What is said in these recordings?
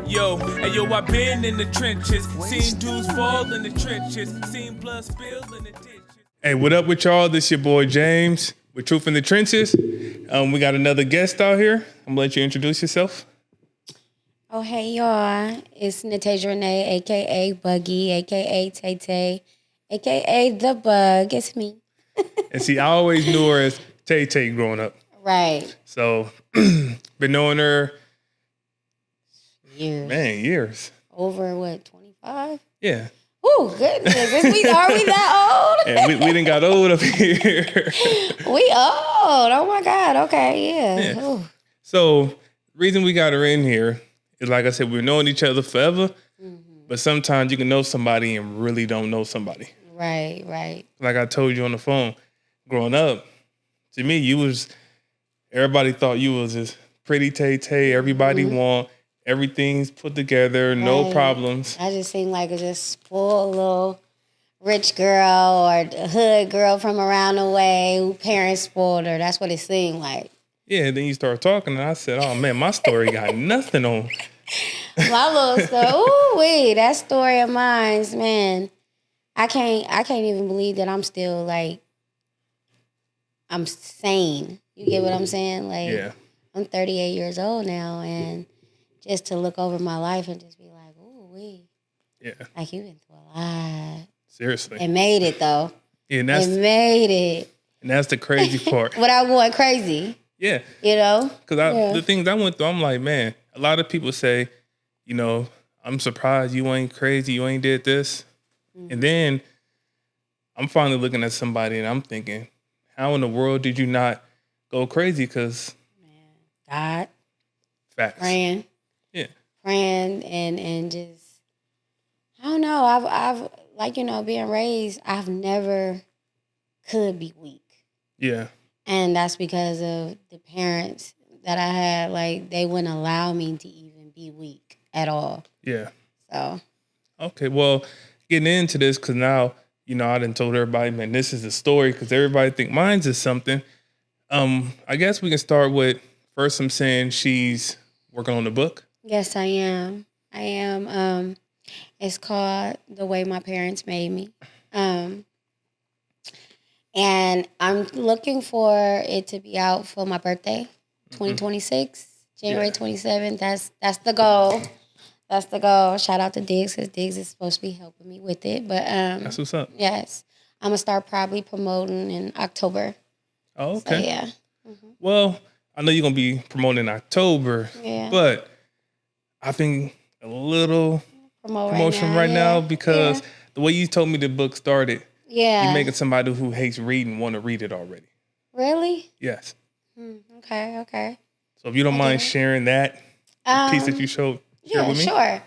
Yo, I been in the trenches, seen dudes fall in the trenches, seen blood spill in the ditches. Hey, what up with y'all? This your boy James with Truth in the Trenches. We got another guest out here. I'm gonna let you introduce yourself. Oh, hey, y'all. It's Natasha Renee, a.k.a. Buggy, a.k.a. Tay-Tay, a.k.a. The Bug. It's me. And see, I always knew her as Tay-Tay growing up. Right. So, been knowing her... Years. Over, 25? Yeah. Oh, goodness. Are we that old? Yeah, we done got old up here. We old. Oh, my God. Okay, yeah. So, reason we got her in here is, like I said, we've known each other forever, but sometimes you can know somebody and really don't know somebody. Right. Like I told you on the phone, growing up, to me, everybody thought you was this pretty Tay-Tay, everybody want... Everything's put together, no problems. I just seem like a just spoiled little rich girl or hood girl from around the way who parents spoiled her. That's what it seemed like. Yeah, then you start talking and I said, oh man, my story got nothing on. My little story. Ooh, wait, that story of mine's, man. I can't even believe that I'm still like, I'm sane. You get what I'm saying? Like, yeah. I'm 38 years old now, and just to look over my life and just be like, ooh, yeah, like you've been through a lot. Seriously. It made it, though. Yeah, and it made it. And that's the crazy part. Without going crazy. Yeah. You know? Because the things I went through, I'm like, man, a lot of people say, you know, I'm surprised you ain't crazy, you ain't did this. And then I'm finally looking at somebody and I'm thinking, how in the world did you not go crazy? Because God. Facts. Praying. Yeah. Praying and just, I don't know. I've like, you know, being raised, I've never could be weak. Yeah. And that's because of the parents that I had. Like, they wouldn't allow me to even be weak at all. Yeah. So. Okay. Well, getting into this, because now, you know, I done told everybody, man, this is a story, because everybody think mine's is something. I guess we can start with, first I'm saying she's working on the book. Yes, I am. It's called The Way My Parents Made Me. And I'm looking for it to be out for my birthday, 2026, January 27th. That's the goal. That's the goal. Shout out to Diggs, because Diggs is supposed to be helping me with it. But that's what's up. Yes. I'm going to start probably promoting in October. Oh, okay. So, yeah. Well, I know you're going to be promoting in October, but I think a little promotion right now because the way you told me the book started, you're making somebody who hates reading want to read it already. Really? Yes. Okay. So if you don't mind sharing that piece that you share with me. Sure.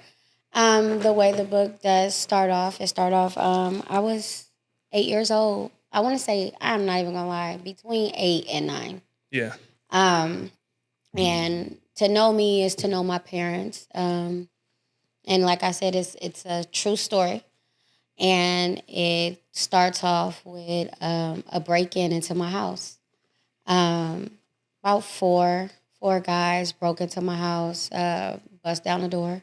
The way the book does start off, I was 8 years old. I want to say, I'm not even going to lie, between 8 and 9. Yeah. And to know me is to know my parents. And like I said, it's a true story. And it starts off with a break-in into my house. About four guys broke into my house, bust down the door,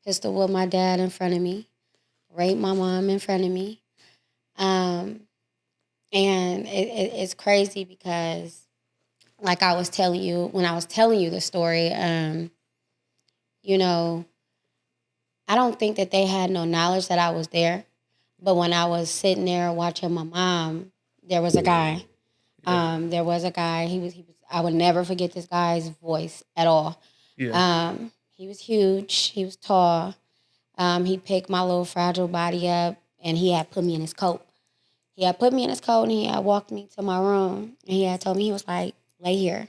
pistol whipped my dad in front of me, raped my mom in front of me. And it's crazy because, like I was telling you, when I was telling you the story, you know, I don't think that they had no knowledge that I was there. But when I was sitting there watching my mom, there was a guy. There was a guy. He was. I would never forget this guy's voice at all. Yeah. He was huge. He was tall. He picked my little fragile body up, and he had put me in his coat. And he had walked me to my room, and he had told me, he was like, lay here,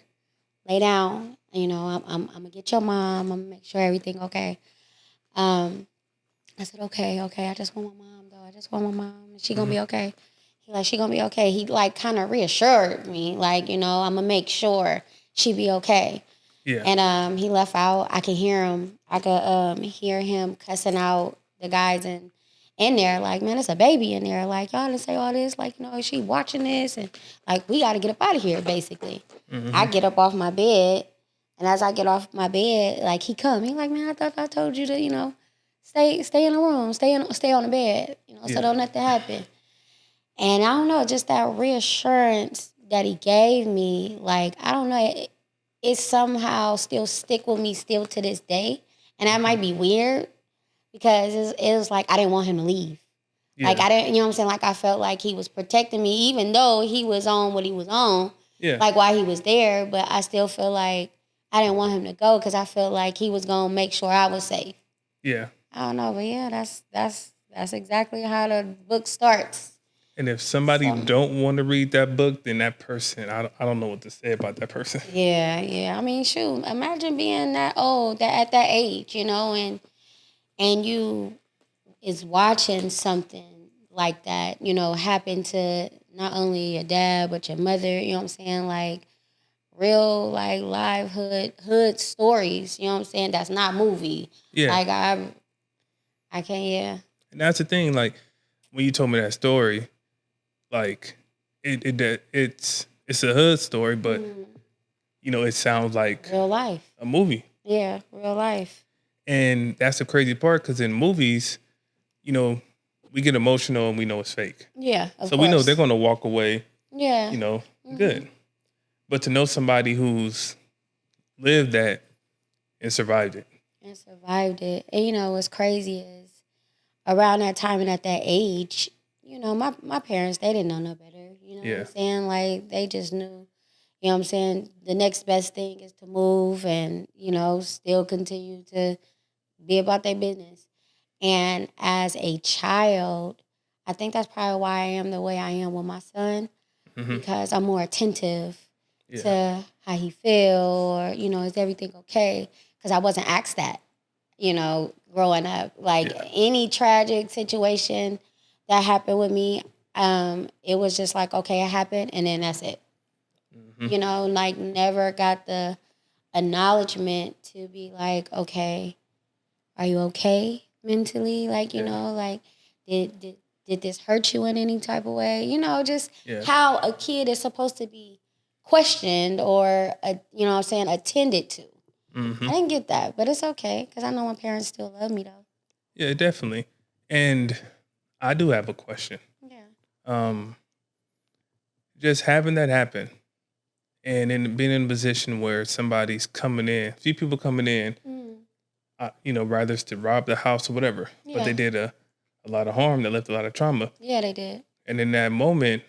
lay down. You know, I'm gonna get your mom. I'm gonna make sure everything okay. I said, okay. I just want my mom, though. Is she gonna be okay? She gonna be okay. He like kind of reassured me, like, you know, I'm gonna make sure she be okay. Yeah. And he left out. I could hear him. Hear him cussing out the guys in there. Like, man, it's a baby in there. Like, y'all didn't say all this. Like, you know, is she watching this? And like, we got to get up out of here, basically. I get up off my bed. And as I get off my bed, like he come, he like, man, I thought I told you to, stay in the room, stay on the bed, so don't nothing happen. And I don't know, just that reassurance that he gave me, like, I don't know, it somehow still stick with me still to this day. And that might be weird because it was like I didn't want him to leave. Yeah. Like I didn't, you know what I'm saying? Like I felt like he was protecting me even though he was on what he was on, like while he was there. But I still feel like I didn't want him to go because I felt like he was going to make sure I was safe. Yeah. I don't know, but yeah, that's exactly how the book starts. And if somebody don't want to read that book, then that person, I don't know what to say about that person. Yeah. I mean, shoot, imagine being that old, at that age, and you is watching something like that, happen to not only your dad but your mother. You know what I'm saying? Like real, like live hood stories. You know what I'm saying? That's not movie. Yeah. Like I can't. Yeah. And that's the thing. Like when you told me that story. Like it's a hood story, but it sounds like real life, a movie. Yeah, real life. And that's the crazy part because in movies, we get emotional and we know it's fake. Yeah, so we know they're going to walk away. Yeah, good. But to know somebody who's lived that and survived it. And what's crazy is around that time and at that age. My parents, they didn't know no better. You know what I'm saying? Like, they just knew, what I'm saying? The next best thing is to move and, still continue to be about their business. And as a child, I think that's probably why I am the way I am with my son, because I'm more attentive to how he feel or, is everything okay? Because I wasn't asked that, growing up. Like, any tragic situation that happened with me, it was just like, okay, it happened, and then that's it. Like never got the acknowledgement to be like, okay, are you okay mentally? Like, like did this hurt you in any type of way? Just how a kid is supposed to be questioned or, attended to. I didn't get that, but it's okay because I know my parents still love me though. Yeah, definitely. And I do have a question. Just having that happen and in being in a position where somebody's coming in, a few people coming in, rather it's to rob the house or whatever, but they did a lot of harm, they left a lot of trauma. Yeah, they did. And in that moment,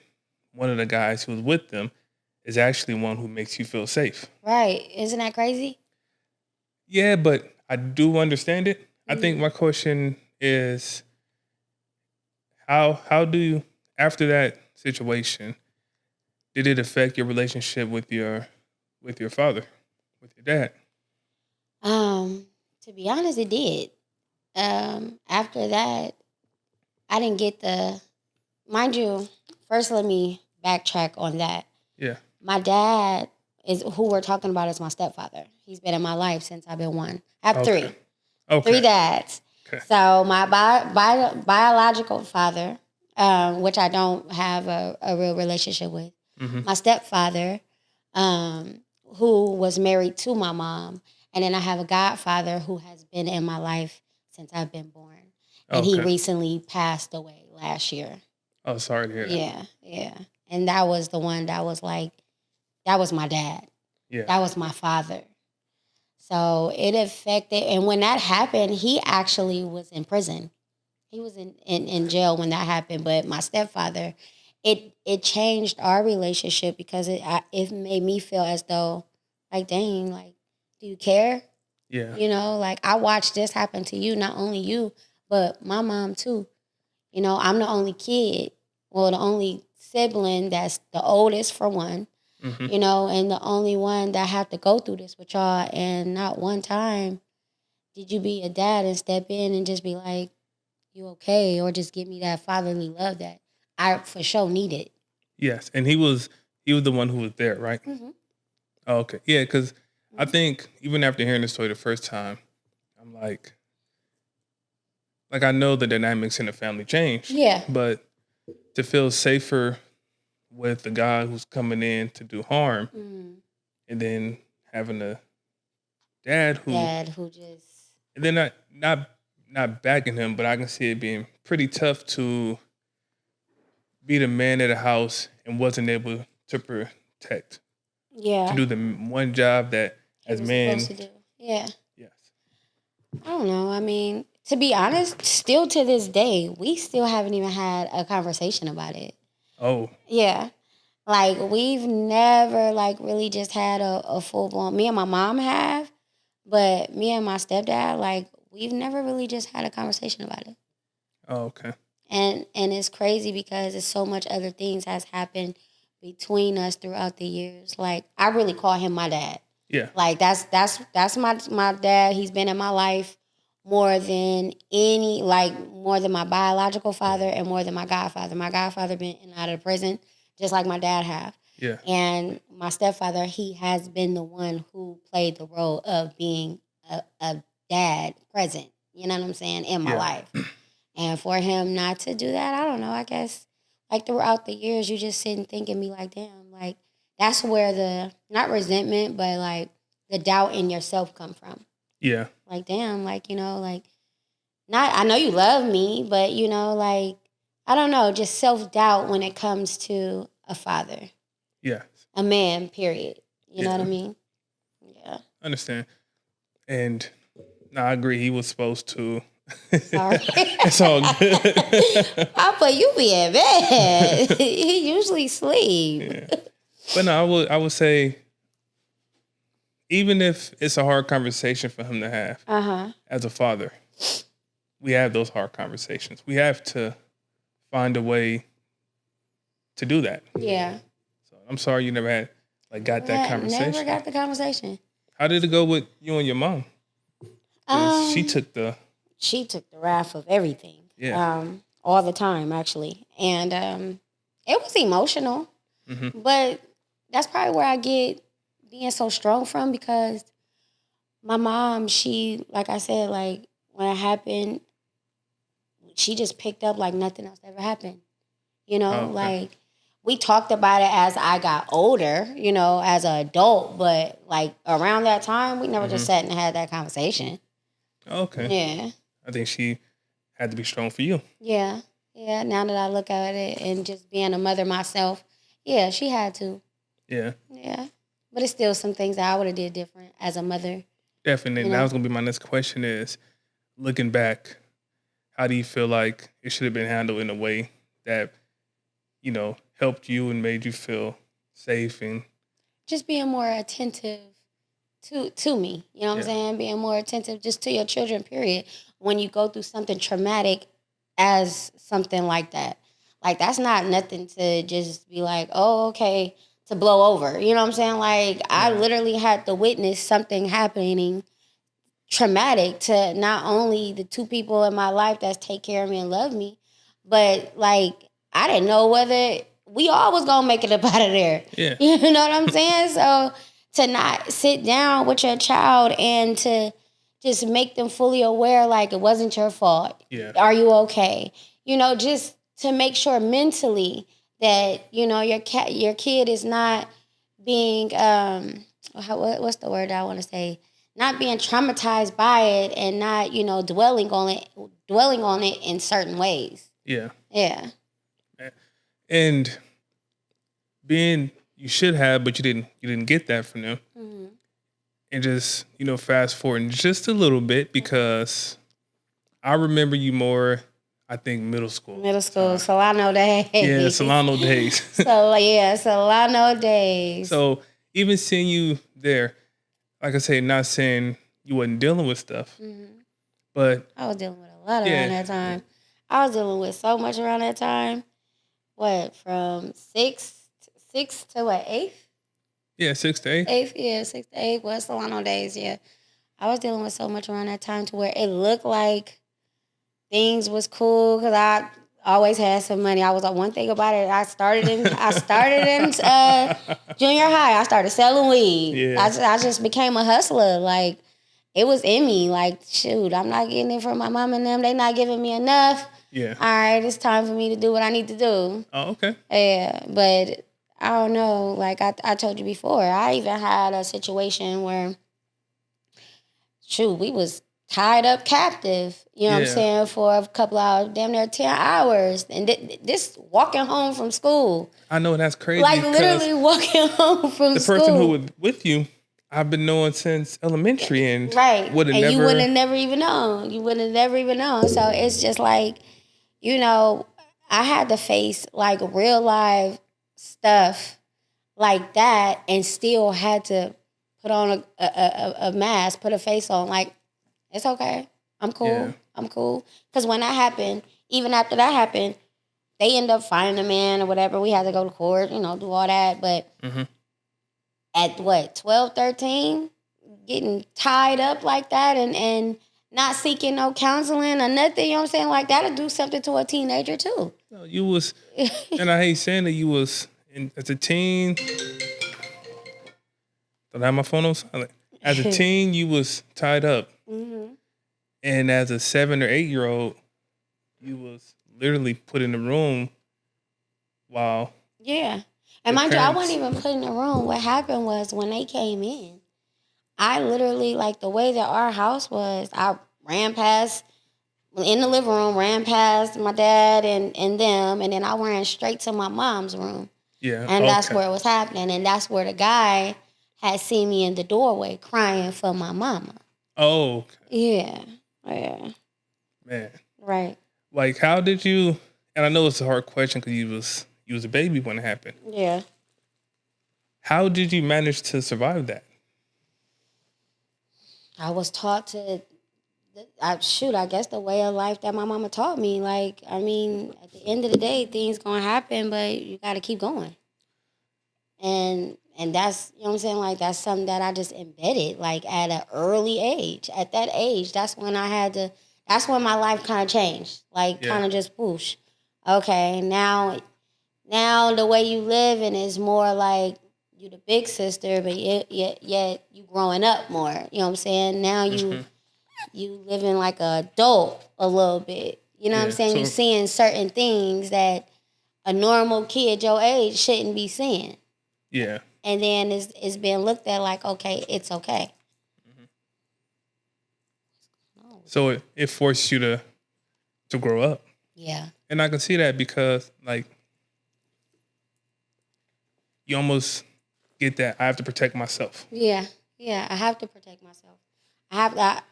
one of the guys who was with them is actually one who makes you feel safe. Right. Isn't that crazy? Yeah, but I do understand it. I think my question is, how do you, after that situation, did it affect your relationship with your father, with your dad? To be honest, it did. After that, I didn't get mind you, first let me backtrack on that. Yeah. My dad is who we're talking about is my stepfather. He's been in my life since I've been one. I have three. Okay. 3 dads. Okay. So my biological father, which I don't have a real relationship with. My stepfather, who was married to my mom. And then I have a godfather who has been in my life since I've been born. And he recently passed away last year. Oh, sorry to hear that. Yeah. And that was the one that was like, that was my dad. Yeah. That was my father. So it affected, and when that happened, he actually was in prison. He was in jail when that happened. But my stepfather, it changed our relationship because it made me feel as though, like, dang, like, do you care? Yeah. Like, I watched this happen to you, not only you, but my mom too. I'm the only kid, well, the only sibling that's the oldest for one, and the only one that have to go through this with y'all. And not one time did you be a dad and step in and just be like, you okay? Or just give me that fatherly love that I for sure needed. Yes. And he was the one who was there, right? Oh, okay. Yeah, because I think even after hearing the story the first time, I'm like I know the dynamics in the family changed. Yeah. But to feel safer with the guy who's coming in to do harm and then having to dad who just and then not backing him, but I can see it being pretty tough to be the man of the house and wasn't able to protect, to do the one job that he as was men, supposed to do. Yeah. yes, I don't know. I mean, to be honest, still to this day, we still haven't even had a conversation about it. oh, Yeah. Like, we've never, like, really just had a full-blown... Me and my mom have, but me and my stepdad, like, we've never really just had a conversation about it. oh, okay, And it's crazy because it's so much other things has happened between us throughout the years. Like, I really call him my dad. yeah, Like, that's my dad. He's been in my life more than more than my biological father and more than my godfather. My godfather been in and out of prison, just like my dad have. yeah, And my stepfather, he has been the one who played the role of being a dad present, you know what I'm saying, in my yeah, life. And for him not to do that, I don't know, I guess, like, throughout the years, you just sit and think and be like, damn, like, that's where the, not resentment, but, like, the doubt in yourself come from. yeah, Like, damn, like, you know, like, not, I know you love me, but, you know, like, I don't know, just self-doubt when it comes to a father, yeah, a man, period. You know what I yeah. mean? Yeah. I understand, and no, I agree. He was supposed to. Sorry. It's all good. Papa, you be in bed. He usually sleep. Yeah. But no, I would say, even if it's a hard conversation for him to have as a father, we have those hard conversations. We have to find a way to do that. Yeah. So I'm sorry you never got that conversation. Never got the conversation. How did it go with you and your mom? 'Cause she took the wrath of everything. Yeah. All the time, actually. And it was emotional. Mm-hmm. But that's probably where I get being so strong from, because my mom, she, like I said, like, when it happened, she just picked up like nothing else ever happened. You know, Oh, okay. like, we talked about it as I got older, you know, as an adult, but like around that time, we never just sat and had that conversation. Okay. Yeah. I think she had to be strong for you. Yeah. Yeah. Now that I look at it and just being a mother myself, yeah, she had to. Yeah. Yeah. But it's still some things that I would have did different as a mother. Definitely. You know? That was gonna be my next question is, looking back, how do you feel like it should have been handled in a way that, you know, helped you and made you feel safe and Just being more attentive to me. You know what I'm saying? Being more attentive just to your children, period. When you go through something traumatic as something like that. Like, that's not nothing to just be like, oh, okay, to blow over. You know what I'm saying? Like, I literally had to witness something happening traumatic to not only the two people in my life that take care of me and love me, but, like, I didn't know whether we all was gonna make it up out of there. Yeah. You know what I'm saying? So to not sit down with your child and to just make them fully aware, like, it wasn't your fault. Yeah. Are you okay? You know, just to make sure mentally that, you know, your kid is not being what's the word I want to say? Not being traumatized by it and not, you know, dwelling on it in certain ways. Yeah. Yeah. And you should have, but you didn't get that from them. Mm-hmm. And just, you know, fast forward just a little bit, because I remember you more, I think, middle school. Solano days. Yeah, Solano days. Solano days. So even seeing you there, like I say, not saying you wasn't dealing with stuff, but I was dealing with a lot around that time. I was dealing with so much around that time. What, from 6 to what, 8th? Yeah, 6 to 8. 8th, yeah, 6 to 8 was Solano days, yeah. I was dealing with so much around that time to where it looked like things was cool because I always had some money. I was like, one thing about it, I started in junior high. I started selling weed. Yeah. I just became a hustler. Like, it was in me. Like, shoot, I'm not getting it from my mom and them. They not giving me enough. Yeah. All right, it's time for me to do what I need to do. Oh, okay. Yeah, but I don't know. Like I told you before, I even had a situation where shoot, we was tied up captive, you know what I'm Yeah. saying, for a couple hours, damn near 10 hours. And this walking home from school. I know that's crazy. Like because literally walking home from the school. person who was with you, I've been knowing since elementary, and Right. would have And never. you would have never even known. You would have never even known. So it's just like, you know, I had to face like real life stuff like that and still had to put on a mask, put a face on. Like, it's okay. I'm cool. Yeah. I'm cool. Because when that happened, even after that happened, they end up finding the man or whatever. We had to go to court, you know, do all that. But at what, 12, 13, getting tied up like that and not seeking no counseling or nothing, you know what I'm saying? Like, that'll do something to a teenager too. No, you was, and I hate saying that you was, as a teen, don't I have my phone on silent. As a teen, you was tied up. And as a 7 or 8-year-old, you was literally put in the room while. Yeah. And mind you, I wasn't even put in the room. What happened was when they came in, I literally, like the way that our house was, I ran past, in the living room, ran past my dad and them, and then I ran straight to my mom's room. Yeah. And that's where it was happening. And that's where the guy had seen me in the doorway crying for my mama. Oh. Okay. Yeah. Yeah. Man. Right. Like, how did you, and I know it's a hard question because you was a baby when it happened. Yeah. How did you manage to survive that? I was taught to, I guess the way of life that my mama taught me. Like, I mean, at the end of the day, things gonna happen, but you gotta keep going. And that's, you know what I'm saying? Like, that's something that I just embedded, like, at an early age. At that age, that's when that's when my life kind of changed. Like, kind of just whoosh. Okay, now the way you live and is more like you the big sister, but yet you growing up more. You know what I'm saying? Now you living like an adult a little bit. You know what I'm saying? So, you seeing certain things that a normal kid your age shouldn't be seeing. Yeah. And then it's being looked at like, okay, it's okay. So it forced you to grow up. Yeah. And I can see that because, like, you almost get that I have to protect myself. Yeah. Yeah, I have to protect myself.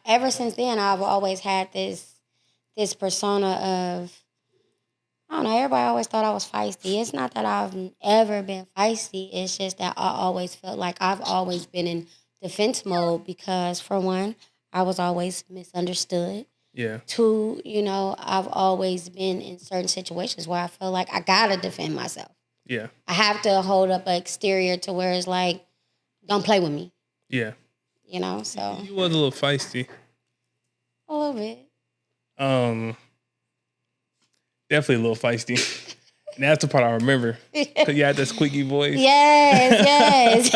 Ever since then, I've always had this persona of, I don't know, everybody always thought I was feisty. It's not that I've ever been feisty. It's just that I always felt like I've always been in defense mode because, for one, I was always misunderstood. Yeah. Two, you know, I've always been in certain situations where I feel like I gotta defend myself. Yeah. I have to hold up an exterior to where it's like, don't play with me. Yeah. You know, so. You was a little feisty. A little bit. Definitely a little feisty. And that's the part I remember. Because you had that squeaky voice. Yes.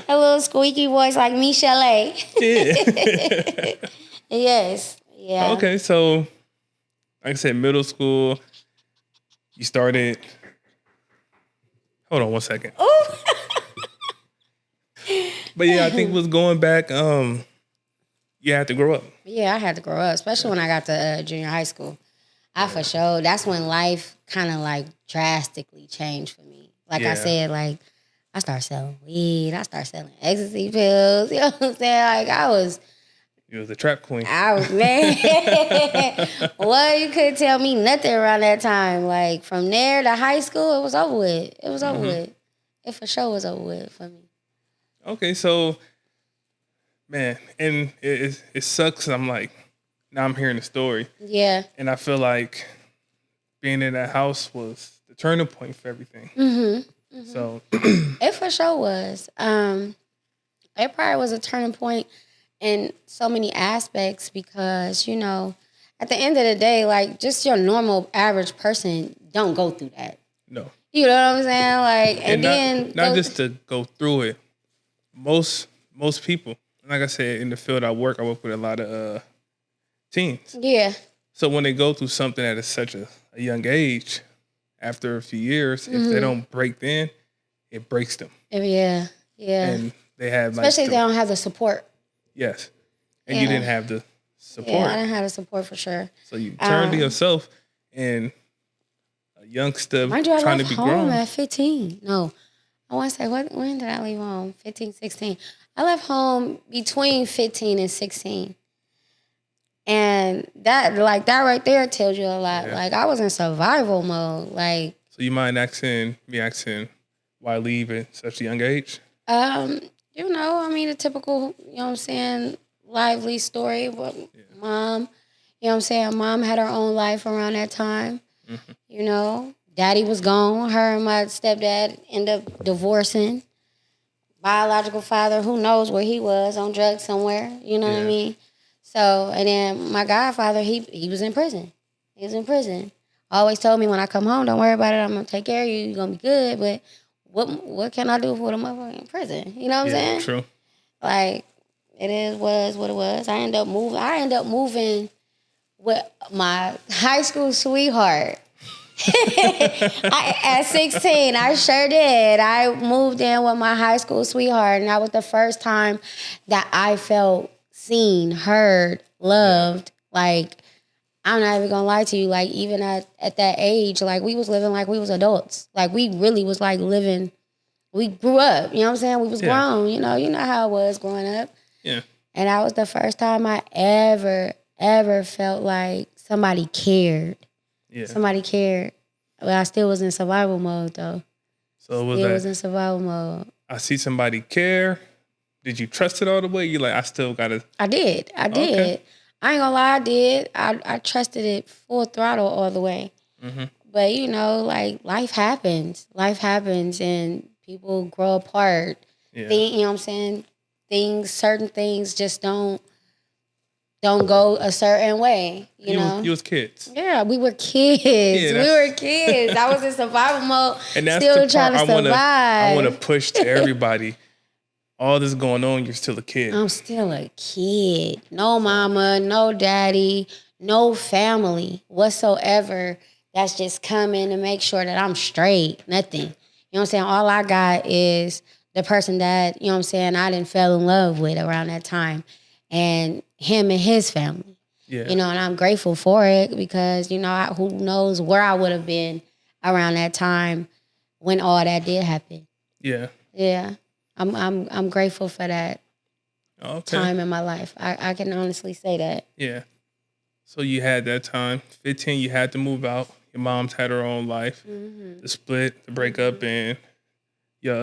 A little squeaky voice like Michelle. Yeah. Yes. Yeah. Okay, so like I said, middle school, you started. Hold on one second. Ooh. But yeah, I think it was going back. You had to grow up. Yeah, I had to grow up, especially when I got to junior high school. For sure, that's when life kind of like drastically changed for me. Like I said, like I started selling weed, I started selling ecstasy pills. You know what I'm saying? Like You was a trap queen. I was, man. Well, you couldn't tell me nothing around that time. Like from there to high school, it was over with. It was over with. It for sure was over with for me. Okay, so man, and it sucks. I'm like, now I'm hearing the story. Yeah. And I feel like being in that house was the turning point for everything. So it for sure was. It probably was a turning point in so many aspects because, you know, at the end of the day, like just your normal average person don't go through that. No. You know what I'm saying? Like, and then not just to go through it. Most people, like I said, in the field I work with a lot of teens. Yeah. So when they go through something at such a young age, after a few years, if they don't break then, it breaks them. Yeah. Yeah. And they have especially if they don't have the support. Yes. And you didn't have the support. Yeah, I didn't have the support for sure. So you turned to yourself and a youngster Mind you, I trying to left be home grown. at 15. No, I want to say, when did I leave home? 15, 16. I left home between 15 and 16. And that right there tells you a lot. Yeah. Like, I was in survival mode. Like, So you mind asking why leave at such a young age? you know, I mean, the typical, you know what I'm saying, lively story. But mom, you know what I'm saying, mom had her own life around that time. Mm-hmm. You know, daddy was gone. Her and my stepdad ended up divorcing. Biological father, who knows where he was, on drugs somewhere. You know what I mean? So, and then my godfather, he was in prison. He was in prison. Always told me, when I come home, don't worry about it. I'm gonna take care of you. You're gonna be good. But what can I do for the motherfucker in prison? You know what I'm saying? True. Like, was what it was. I ended up moving with my high school sweetheart. At 16, I sure did. I moved in with my high school sweetheart, and that was the first time that I felt seen, heard, loved. Like, I'm not even gonna lie to you. Like, even at that age, like, we was living like we was adults. Like, we really was like living. We grew up. You know what I'm saying? We was grown. You know how it was growing up. Yeah. And that was the first time I ever felt like somebody cared. Yeah. Somebody cared. Well, I still was in survival mode, though. So was Still was in survival mode. I see somebody care. Did you trust it all the way? You like, I still gotta. I did. Okay. I ain't gonna lie, I did. I trusted it full throttle all the way. Mm-hmm. But, you know, like, life happens. Life happens, and people grow apart. Yeah. You know what I'm saying? Certain things just don't go a certain way, you know? You was kids. Yeah, we were kids. We were kids. I was in survival mode, and that's still the trying to part survive. I want to push to everybody. All this going on, you're still a kid. I'm still a kid. No mama, no daddy, no family whatsoever that's just coming to make sure that I'm straight. Nothing. You know what I'm saying? All I got is the person that, you know what I'm saying, I didn't fell in love with around that time. And him and his family. Yeah. You know, and I'm grateful for it because, you know, who knows where I would have been around that time when all that did happen. Yeah. Yeah. I'm grateful for that time in my life. I can honestly say that. Yeah. So you had that time. 15, you had to move out. Your mom's had her own life. Mm-hmm. The split, the breakup, and your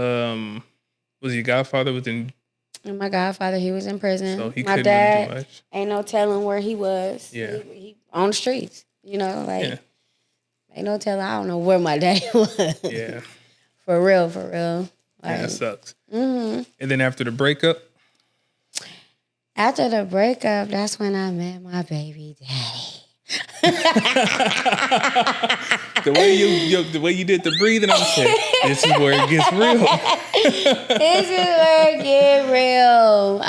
was your godfather was in. And my godfather, he was in prison. So he my couldn't dad, do much. Ain't no telling where he was. Yeah. He on the streets. You know, like ain't no telling. I don't know where my daddy was. Yeah. For real. Like, Yeah, that sucks. Mm-hmm. And then after the breakup? After the breakup, that's when I met my baby daddy. The way you did the breathing, I'm saying, this is where it gets real. This is where it gets real.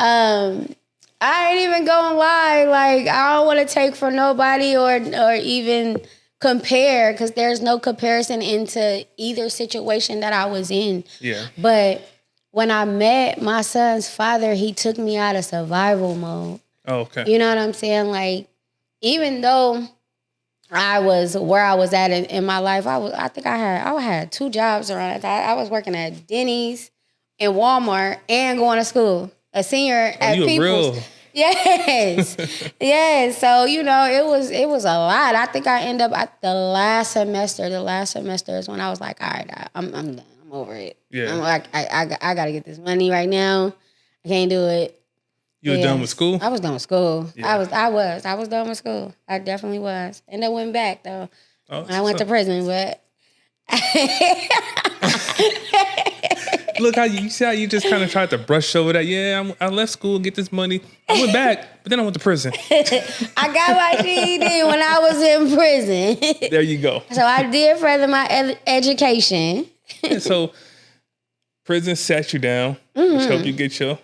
I ain't even gonna lie. Like, I don't want to take for nobody or even compare, because there's no comparison into either situation that I was in. Yeah. But when I met my son's father, he took me out of survival mode. Oh, okay. You know what I'm saying? Like, even though I was where I was at in my life, I think I had 2 jobs around that. I was working at Denny's and Walmart and going to school. A senior at People's. Yes. Yes. So, you know, it was a lot. I think I ended up at the last semester is when I was like, all right, I'm done. I'm over it. Yeah. I'm like, I got to get this money right now. I can't do it. You were done with school? I was done with school. Yeah. I was done with school. I definitely was. And I went back, though. Oh, I went to prison, but... Look how you see how you just kind of tried to brush over that. Yeah, I left school, get this money. I went back, but then I went to prison. I got my GED when I was in prison. There you go. So I did further my education. Yeah, so prison sat you down, which helped you get your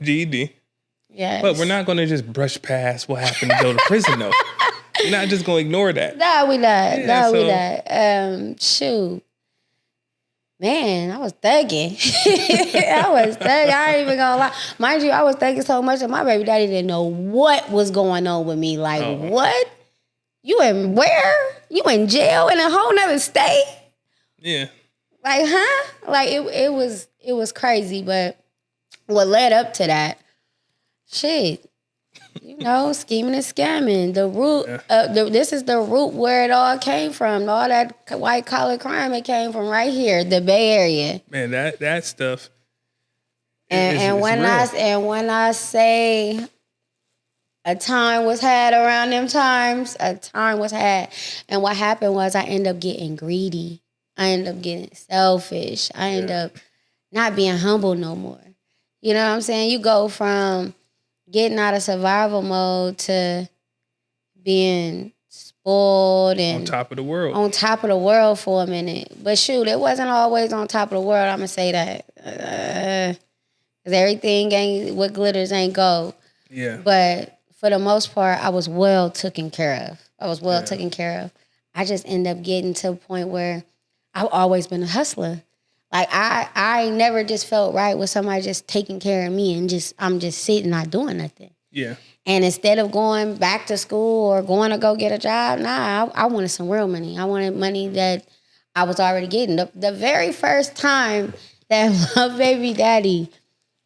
GED. Yes. But we're not going to just brush past what happened to go to prison, though. We're not just going to ignore that. No, we not. Yeah, we not. Shoot. Man, I was thugging. I was thugging. I ain't even gonna lie. Mind you, I was thugging so much that my baby daddy didn't know what was going on with me. Like, what? You in where? You in jail in a whole nother state? Yeah. Like, huh? Like, it was crazy. But what led up to that, shit, scheming and scamming. The root, this is the root where it all came from. All that white collar crime, it came from right here, the Bay Area. Man, that stuff. And when I say a time was had around them times, a time was had. And what happened was I ended up getting greedy. I ended up getting selfish. I ended up not being humble no more. You know what I'm saying? You go from getting out of survival mode to being spoiled and on top of the world. On top of the world for a minute. But shoot, it wasn't always on top of the world. I'm going to say that. Because everything ain't, what glitters ain't gold. Yeah. But for the most part, I was well taken care of. Taken care of. I just ended up getting to a point where I've always been a hustler. Like, I never just felt right with somebody just taking care of me and I'm just sitting not doing nothing. Yeah. And instead of going back to school or going to go get a job, I wanted some real money. I wanted money that I was already getting. The very first time that my baby daddy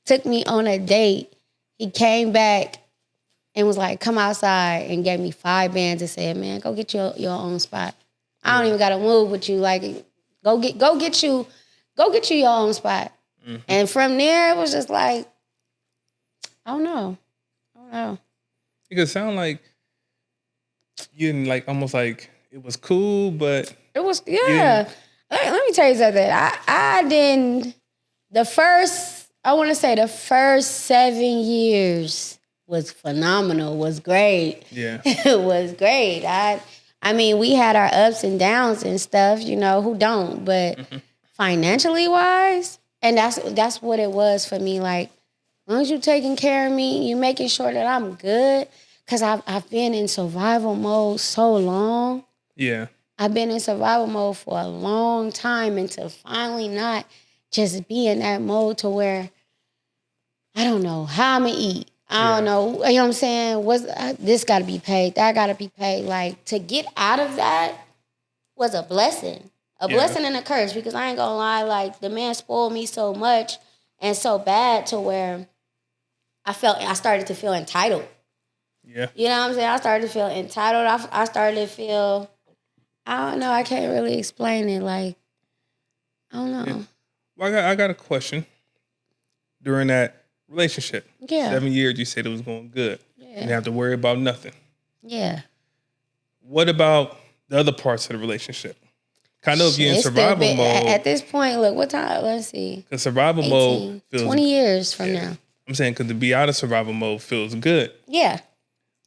took me on a date, he came back and was like, come outside, and gave me 5 bands and said, man, go get your own spot. I don't even got to move with you. Like, go get you your own spot. Mm-hmm. And from there, it was just like, I don't know. It could sound like you didn't like, almost like it was cool, but it was, yeah. Let me tell you something. I didn't, the first 7 years was phenomenal, was great. Yeah. It was great. I mean, we had our ups and downs and stuff, who don't, but financially wise, and that's what it was for me. Like, as long as you taking care of me, you making sure that I'm good, because I've been in survival mode so long. Yeah. I've been in survival mode for a long time, and to finally not just be in that mode to where I don't know how I'm going to eat. I don't know. You know what I'm saying? This got to be paid. That got to be paid. Like, to get out of that was a blessing. A blessing and a curse, because I ain't going to lie. Like, the man spoiled me so much and so bad to where I started to feel entitled. Yeah. You know what I'm saying? I started to feel entitled. I started to feel, I don't know. I can't really explain it. Like, I don't know. Yeah. Well, I got a question. During that relationship, 7 years, you said it was going good. Yeah. You didn't have to worry about nothing. Yeah. What about the other parts of the relationship? Kind of you're in survival mode. At this point, look, what time? Let's see. Because survival 18, mode feels 20 years from now. I'm saying because to be out of survival mode feels good. Yeah.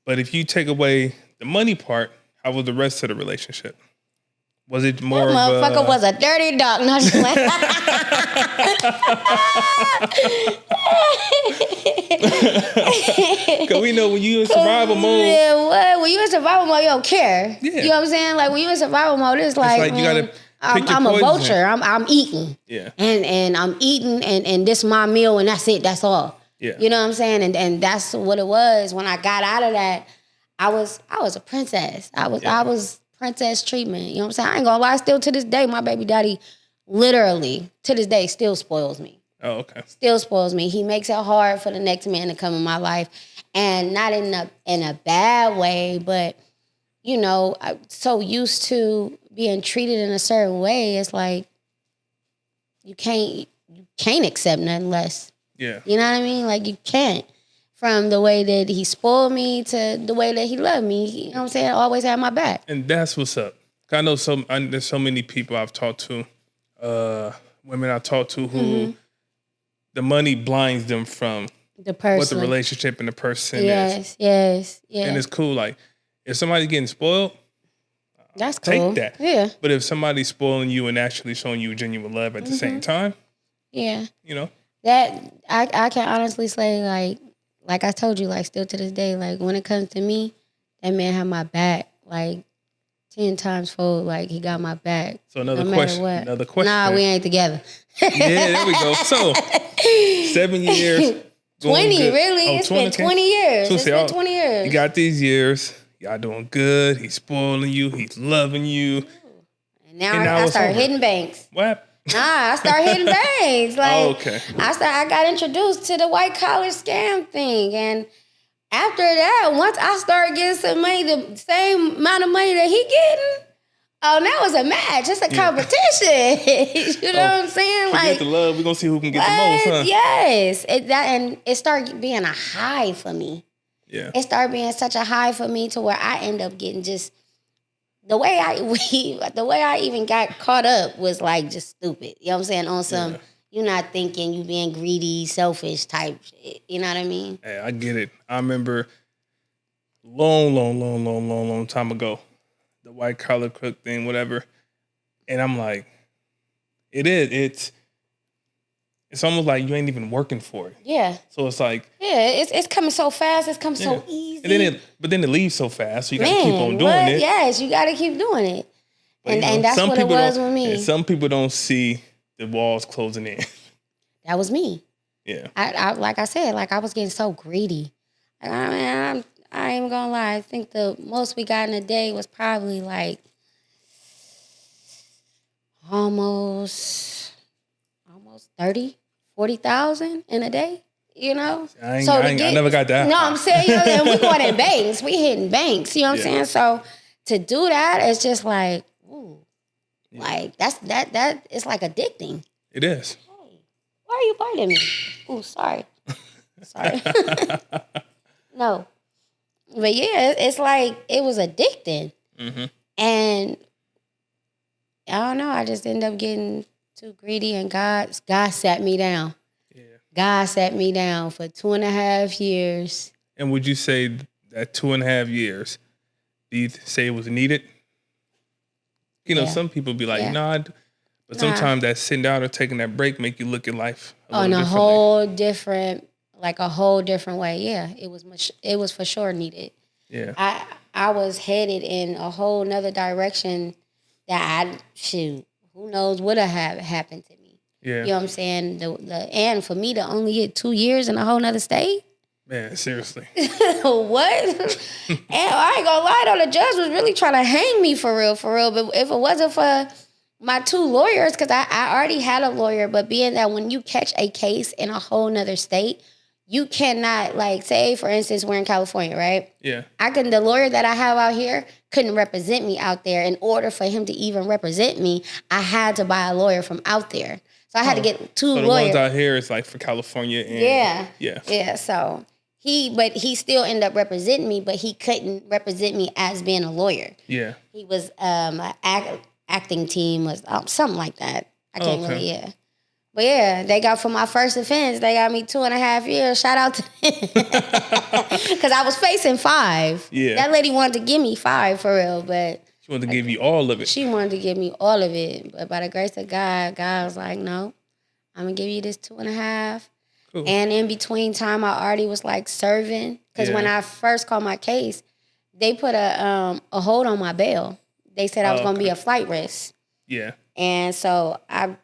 But if you take away the money part, how was the rest of the relationship? Was it more of motherfucker was a dirty dog. No, just like Because we know when you in survival mode. Yeah, what? When you in survival mode, you don't care. Yeah. You know what I'm saying? Like, when you in survival mode, it's like you gotta I'm a vulture. I'm eating. Yeah. And I'm eating, and this is my meal, and that's it. That's all. Yeah. You know what I'm saying? And that's what it was. When I got out of that, I was a princess. I was princess treatment. You know what I'm saying? I ain't gonna lie. Still to this day, my baby daddy, literally to this day, still spoils me. Oh, okay. Still spoils me. He makes it hard for the next man to come in my life, and not in a bad way, but I'm so used to being treated in a certain way. It's like you can't accept nothing less. Yeah. You know what I mean? Like, you can't. From the way that he spoiled me to the way that he loved me, you know what I'm saying? Always had my back. And that's what's up. I know there's so many people I've talked to, women I've talked to who the money blinds them from the person, what the relationship and the person is. Yes. And it's cool. Like, if somebody's getting spoiled, that's cool. Take that. Yeah. But if somebody's spoiling you and actually showing you genuine love at the same time, that I can honestly say, like I told you, like, still to this day, like, when it comes to me, that man had my back, like, 10 times fold, like he got my back. So another no matter question. what. Another question. Nah, we ain't together. Yeah, there we go. So 7 years. 20, good. really? Oh, It's been 20 years. So It's been 20 years. You got these years. Y'all doing good. He's spoiling you. He's loving you. And now I start hitting banks. What? Nah, I start hitting banks. Like, okay. I got introduced to the white collar scam thing. And after that, once I started getting some money, the same amount of money that he getting, oh, that was a match. It's a competition. You know what I'm saying? Forget like the love. We're going to see who can get the most, huh? Yes. And it started being a high for me. Yeah. It started being such a high for me to where I end up getting just the way I even got caught up was like just stupid. You know what I'm saying? On some you're not thinking, you being greedy, selfish type shit. You know what I mean? Hey, I get it. I remember long time ago, the white collar cook thing, whatever. And I'm like, it's almost like you ain't even working for it. Yeah. So it's like, it's coming so fast. It's coming so easy. And then it leaves so fast. So you got to keep on doing it. Yes, you got to keep doing it. But, and that's what it was with me. And some people don't see the walls closing in. That was me. Yeah. I like I said, like I was getting so greedy. I ain't even gonna lie. I think the most we got in a day was probably like almost 30, 40,000 in a day, you know? I never got that. No, I'm saying, you know, and we going in banks. We hitting banks, you know what I'm saying? So to do that, it's just like, ooh. Yeah. Like that it's like addicting. It is. Hey, why are you biting me? Ooh, sorry. Sorry. No. But yeah, it's like it was addicting. Mm-hmm. And I don't know, I just ended up getting too greedy, and God sat me down. Yeah. God sat me down for 2.5 years. And would you say that 2.5 years, do you say it was needed? You know, some people be like, nah, but sometimes that sitting down or taking that break make you look at life a whole different way. Yeah, it was for sure needed. Yeah, I was headed in a whole nother direction that who knows what have happened to me. Yeah. You know what I'm saying? And for me to only get 2 years in a whole nother state? Man, seriously. What? And I ain't gonna lie though, the judge was really trying to hang me for real. But if it wasn't for my 2 lawyers, because I already had a lawyer, but being that when you catch a case in a whole nother state, you cannot, like, say, for instance, we're in California, right? Yeah. The lawyer that I have out here couldn't represent me out there. In order for him to even represent me, I had to buy a lawyer from out there. So I had to get 2 lawyers. So the ones out here is like for California. And Yeah. So he still ended up representing me, but he couldn't represent me as being a lawyer. Yeah. He was an acting team, was something like that. I can't really, But yeah, they got for my first offense, they got me 2.5 years. Shout out to them. Because I was facing 5. Yeah. That lady wanted to give me 5 for real, but she wanted to give you all of it. She wanted to give me all of it. But by the grace of God, God was like, no, I'm going to give you this 2.5. Cool. And in between time, I already was like serving. Because when I first called my case, they put a hold on my bail. They said I was going to be a flight risk. Yeah. And so I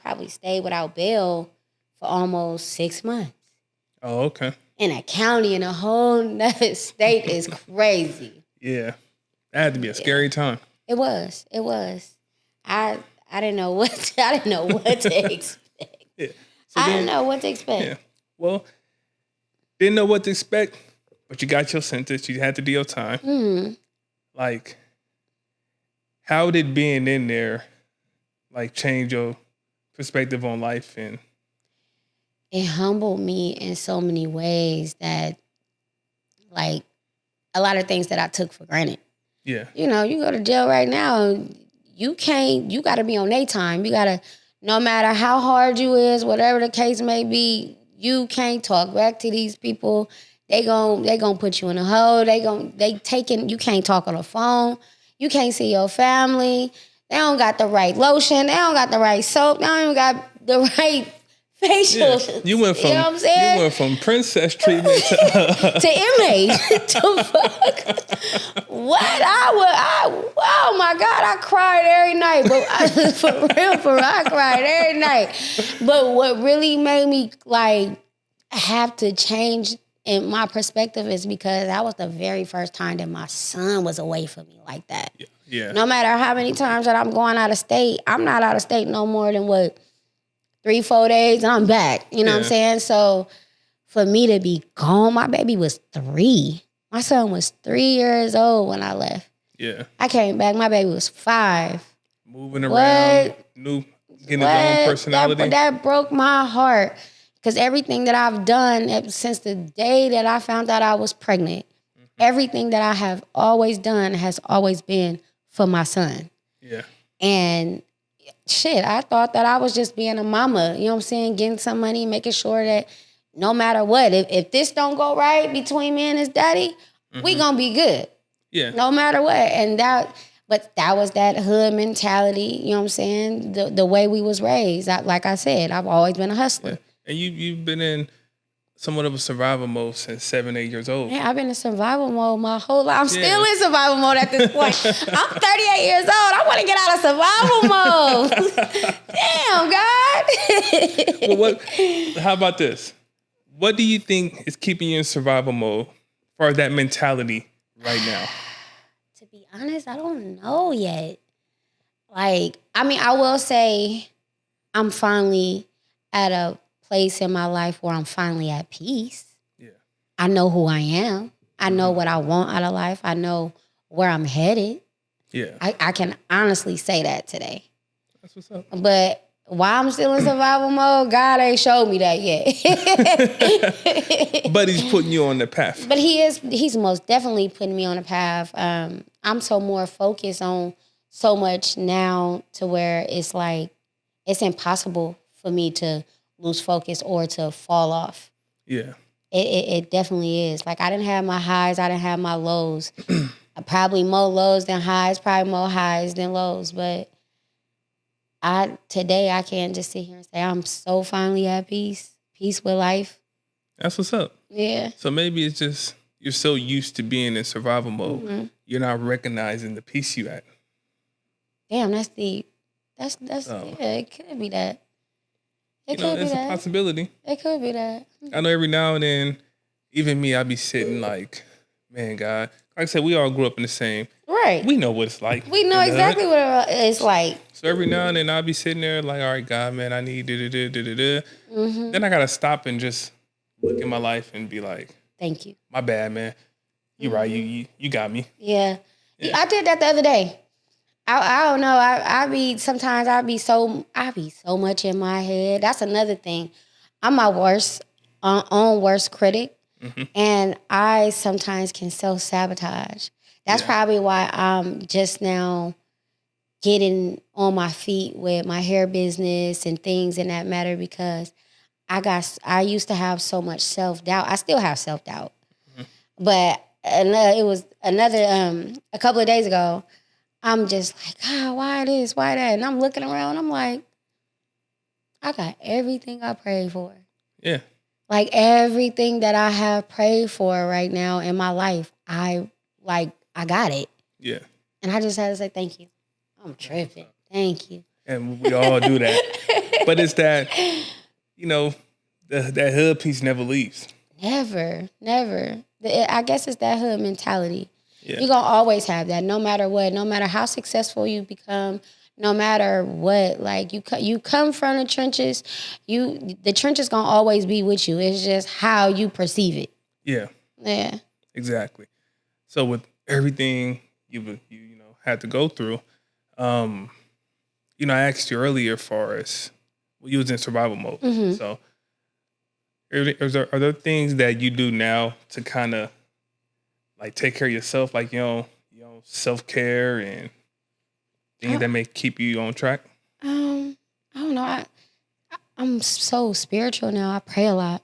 probably stayed without bail for almost 6 months. Oh, okay. In a county in a whole nother state is crazy. Yeah. That had to be a scary time. It was. I didn't know what to expect. Yeah. So I didn't know what to expect. Yeah. Well, didn't know what to expect, but you got your sentence. You had to do your time. Mm-hmm. Like, how did being in there, like, change your perspective on life? And it humbled me in so many ways that, like, a lot of things that I took for granted. Yeah. You know, you go to jail right now, you got to be on their time. You got to, no matter how hard you is, whatever the case may be, you can't talk back to these people. They gon' put you in a hole. You can't talk on the phone. You can't see your family. They don't got the right lotion. They don't got the right soap. They don't even got the right facial. Yeah. You went from you know what I'm saying? You went from princess treatment to to image. To fuck. What oh my God, I cried every night. But for real, I cried every night. But what really made me like have to change in my perspective is because that was the very first time that my son was away from me like that. Yeah. No matter how many times that I'm going out of state, I'm not out of state no more than 3-4 days and I'm back. You know what I'm saying? So for me to be gone, my baby was 3. My son was 3 years old when I left. Yeah. I came back, my baby was 5. Moving around, getting his own personality. That broke my heart. Because everything that I've done since the day that I found out I was pregnant, everything that I have always done has always been for my son. Yeah. And shit, I thought that I was just being a mama, you know what I'm saying? Getting some money, making sure that no matter what, if this don't go right between me and his daddy, we gonna be good. Yeah. No matter what. But that was that hood mentality, you know what I'm saying? The way we was raised. Like I said, I've always been a hustler. Yeah. And you've been in somewhat of a survival mode since 7, 8 years old. Yeah, I've been in survival mode my whole life. I'm still in survival mode at this point. I'm 38 years old. I want to get out of survival mode. Damn, God. Well, how about this? What do you think is keeping you in survival mode for that mentality right now? To be honest, I don't know yet. Like, I mean, I will say I'm finally at a place in my life where I'm finally at peace. Yeah. I know who I am. I know what I want out of life. I know where I'm headed. Yeah. I can honestly say that today. That's what's up. But while I'm still in survival mode, God ain't showed me that yet. But he's putting you on the path. But he's most definitely putting me on a path. I'm so more focused on so much now to where it's like, it's impossible for me to lose focus or to fall off. Yeah. It definitely is. Like, I didn't have my highs, I didn't have my lows. Probably more lows than highs, probably more highs than lows. But today I can't just sit here and say I'm so finally at peace with life. That's what's up. Yeah. So maybe it's just you're so used to being in survival mode, you're not recognizing the peace you at. Damn, that's deep. That's yeah, it could be that. It's a possibility. It could be that. I know every now and then, even me, I be sitting like, man, God. Like I said, we all grew up in the same. Right. We know what it's like. We know exactly what it's like. So every now and then I'll be sitting there like, all right, God, man, I need da-da-da-da-da-da. Then I got to stop and just look at my life and be like, thank you. My bad, man. You're right. You got me. Yeah. I did that the other day. I don't know. I be so much in my head. That's another thing. I'm my own worst critic, and I sometimes can self-sabotage. That's probably why I'm just now getting on my feet with my hair business and things in that matter, because I used to have so much self-doubt. I still have self-doubt, but it was a couple of days ago. I'm just like, God, why this, why that? And I'm looking around, I'm like, I got everything I prayed for. Yeah. Like, everything that I have prayed for right now in my life, I got it. Yeah. And I just had to say thank you. I'm tripping. Thank you. And we all do that. But it's that, that hood piece never leaves. Never. I guess it's that hood mentality. Yeah. You're going to always have that, no matter what, no matter how successful you become, no matter what. Like, you come from the trenches, the trenches going to always be with you. It's just how you perceive it. Yeah. Yeah. Exactly. So with everything you had to go through, I asked you earlier as far as you was in survival mode. So are there things that you do now to kind of like take care of yourself, like self-care and things that may keep you on track? I don't know. I'm so spiritual now. I pray a lot.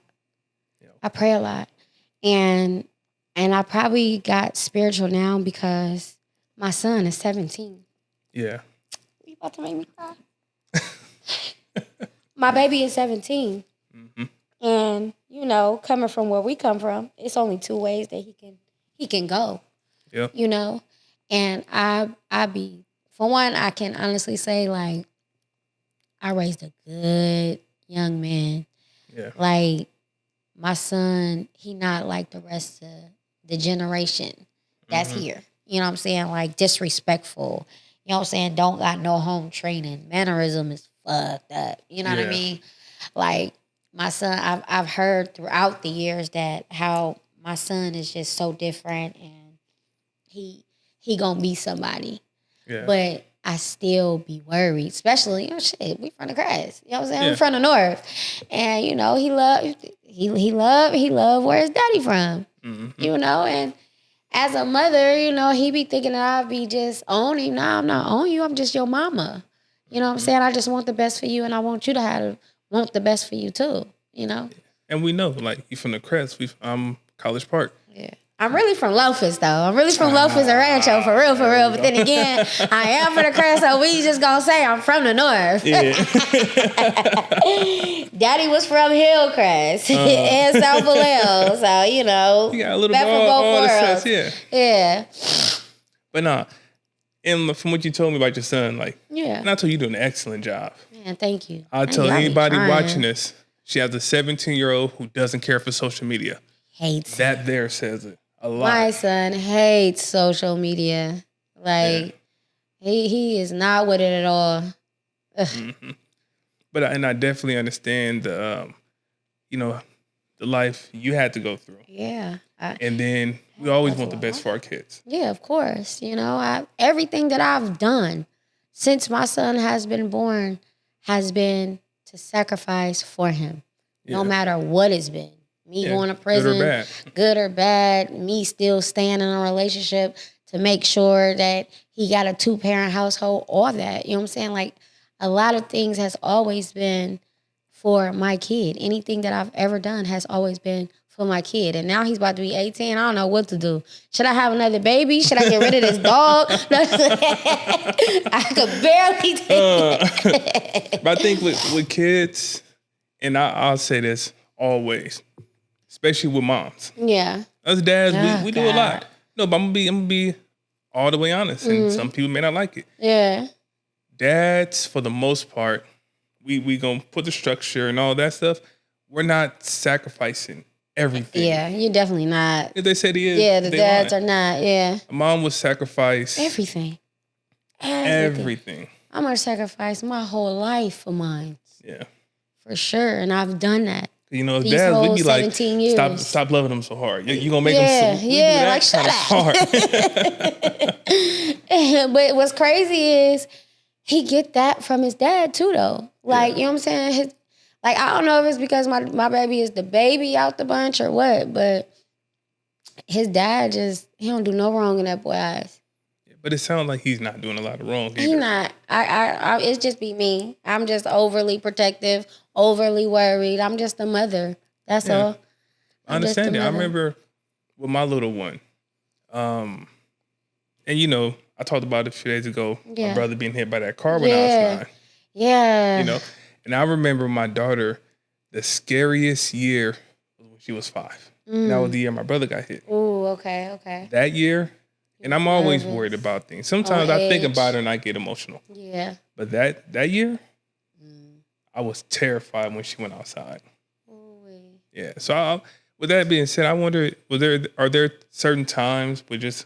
Yeah. And I probably got spiritual now because my son is 17. Yeah. You about to make me cry? My baby is 17. Mm-hmm. And, you know, coming from where we come from, it's only two ways that he can go. Yeah. You know? And I be, for one, I can honestly say, like, I raised a good young man. Yeah. Like, my son, he not like the rest of the generation that's here. You know what I'm saying? Like, disrespectful. You know what I'm saying? Don't got no home training. Mannerism is fucked up. You know what I Yeah. mean? Like, my son, I've heard throughout the years that how my son is just so different, and he gonna be somebody. Yeah. But I still be worried, especially, you know, shit, we from the crest. You know what I'm saying? Yeah. We from the north. And, you know, he love where his daddy from. Mm-hmm. You know, and as a mother, you know, he be thinking that I'd be just owning. Nah, I'm not owning you. I'm just your mama. You know what I'm saying? I just want the best for you, and I want you to want the best for you too. You know? And we know, like, you from the crest. College Park. Yeah. I'm really from Lofus, though. I'm really from Lofus and Rancho, for real, for real. But then again, I am from the crest, so we just gonna say I'm from the north. Yeah. Daddy was from Hillcrest and South Vallejo, so, you know. You got a little best bit of both all the worlds. sense, yeah. Yeah. But nah, and from what you told me about your son, like, Yeah. and I told you you're doing an excellent job. Man, thank you. I'll Thank tell you. I be anybody trying. watching this, she has a 17-year-old who doesn't care for social media. Hates That it. there says it a lot. My son hates social media. Like, he is not with it at all. Mm-hmm. But I definitely understand the the life you had to go through. Yeah. And then we always want the best for our kids. Yeah, of course. You know, everything that I've done since my son has been born has been to sacrifice for him, no matter what it's been. Me going to prison, good or bad, me still staying in a relationship to make sure that he got a 2-parent household, all that. You know what I'm saying? Like, a lot of things has always been for my kid. Anything that I've ever done has always been for my kid. And now he's about to be 18. I don't know what to do. Should I have another baby? Should I get rid of this dog? I could barely take it. But I think with kids, and I'll say this always, especially with moms. Yeah. Us dads, we do a lot. No, but I'm gonna be all the way honest, and some people may not like it. Yeah. Dads, for the most part, we gonna put the structure and all that stuff. We're not sacrificing everything. Yeah, you're definitely not. If they say they is, yeah, the dads are not. Yeah. A mom would sacrifice everything. Everything. I'm gonna sacrifice my whole life for mine. Yeah. For sure, and I've done that. You know, as dads, we'd be like, years. stop loving them so hard. You're gonna make them so like shut up. But what's crazy is he get that from his dad too, though. Like, you know what I'm saying? Like, I don't know if it's because my baby is the baby out the bunch or what, but his dad he don't do no wrong in that boy's eyes. But it sounds like he's not doing a lot of wrong either. He's not. I it's just be me. I'm just overly protective, overly worried. I'm just a mother. That's all. I understand it. I remember with my little one, and you know, I talked about it a few days ago, my brother being hit by that car when I was 9. Yeah. You know, and I remember my daughter, the scariest year was when she was 5. And that was the year my brother got hit. Ooh, okay. That year, and I'm always worried about things. Sometimes I think about it and I get emotional. Yeah. But that year, I was terrified when she went outside. Ooh. Yeah. So with that being said, I wonder, are there certain times with just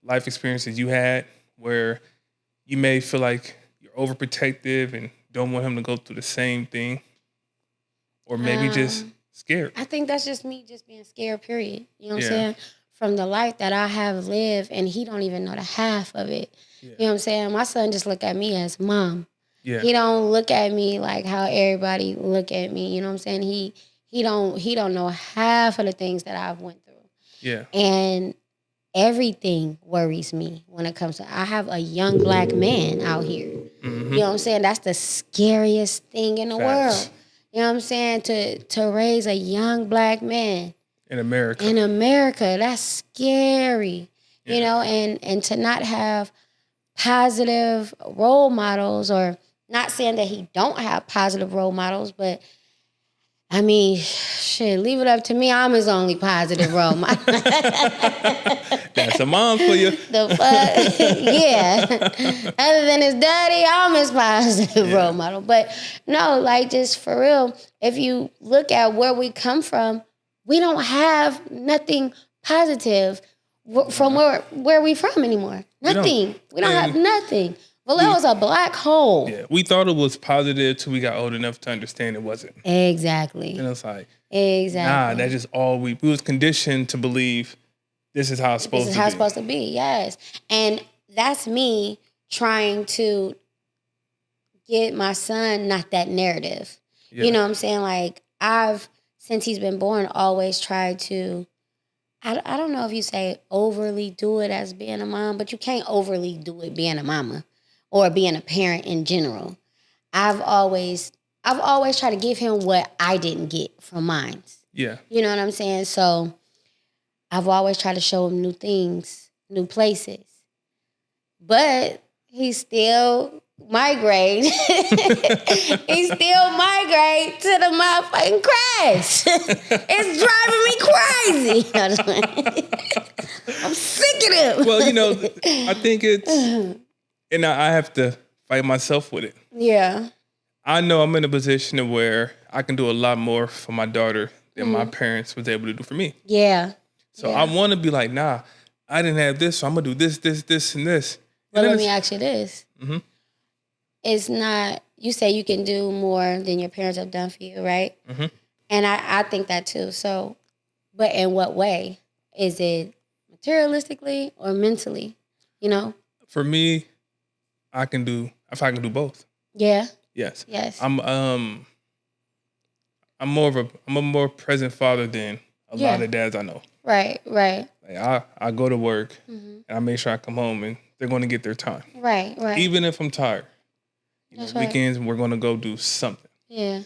life experiences you had where you may feel like you're overprotective and don't want him to go through the same thing? Or maybe just scared? I think that's just me just being scared, period. You know what I'm saying? From the life that I have lived, and he don't even know the half of it. Yeah. You know what I'm saying? My son just look at me as mom. Yeah. He don't look at me like how everybody look at me. You know what I'm saying? He don't know half of the things that I've went through. Yeah. And everything worries me when it comes to, I have a young black man out here. Mm-hmm. You know what I'm saying? That's the scariest thing in the world. You know what I'm saying? To raise a young black man. In America, that's scary. Yeah. You know, and to not have positive role models, or not saying that he don't have positive role models, but I mean, shit, leave it up to me. I'm his only positive role model. That's a mom for you. The fuck? Yeah. Other than his daddy, I'm his positive role model. But no, like, just for real, if you look at where we come from, we don't have nothing positive from where we from anymore. Nothing. We don't have nothing. Vallejo's a black hole. Yeah, we thought it was positive till we got old enough to understand it wasn't. Exactly. And it's like, exactly. nah, that's just all we was conditioned to believe this is how it's supposed to be. This is how it's supposed to be, yes. And that's me trying to get my son not that narrative. Yeah. You know what I'm saying? Like, I've, since he's been born, always tried to, I don't know if you say overly do it as being a mom, but you can't overly do it being a mama or being a parent in general. I've always tried to give him what I didn't get from mine. Yeah. You know what I'm saying? So I've always tried to show him new things, new places. But he still migrate. He still migrate to the motherfucking crash. It's driving me crazy. I'm sick of him. Well, you know, I think it's, and I have to fight myself with it. Yeah. I know I'm in a position where I can do a lot more for my daughter than my parents was able to do for me. Yeah. So I want to be like, nah, I didn't have this, so I'm going to do this, and this. Well, let me ask you this. Mm-hmm. It's not, you say you can do more than your parents have done for you, right? Mm-hmm. And I think that too. So, but in what way? Is it materialistically or mentally? You know? For me, I can do both. Yeah. Yes. Yes. I'm a more present father than a lot of dads I know. Right. Like I go to work and I make sure I come home and they're going to get their time. Right. Even if I'm tired. Weekends we're going to go do something. Yeah.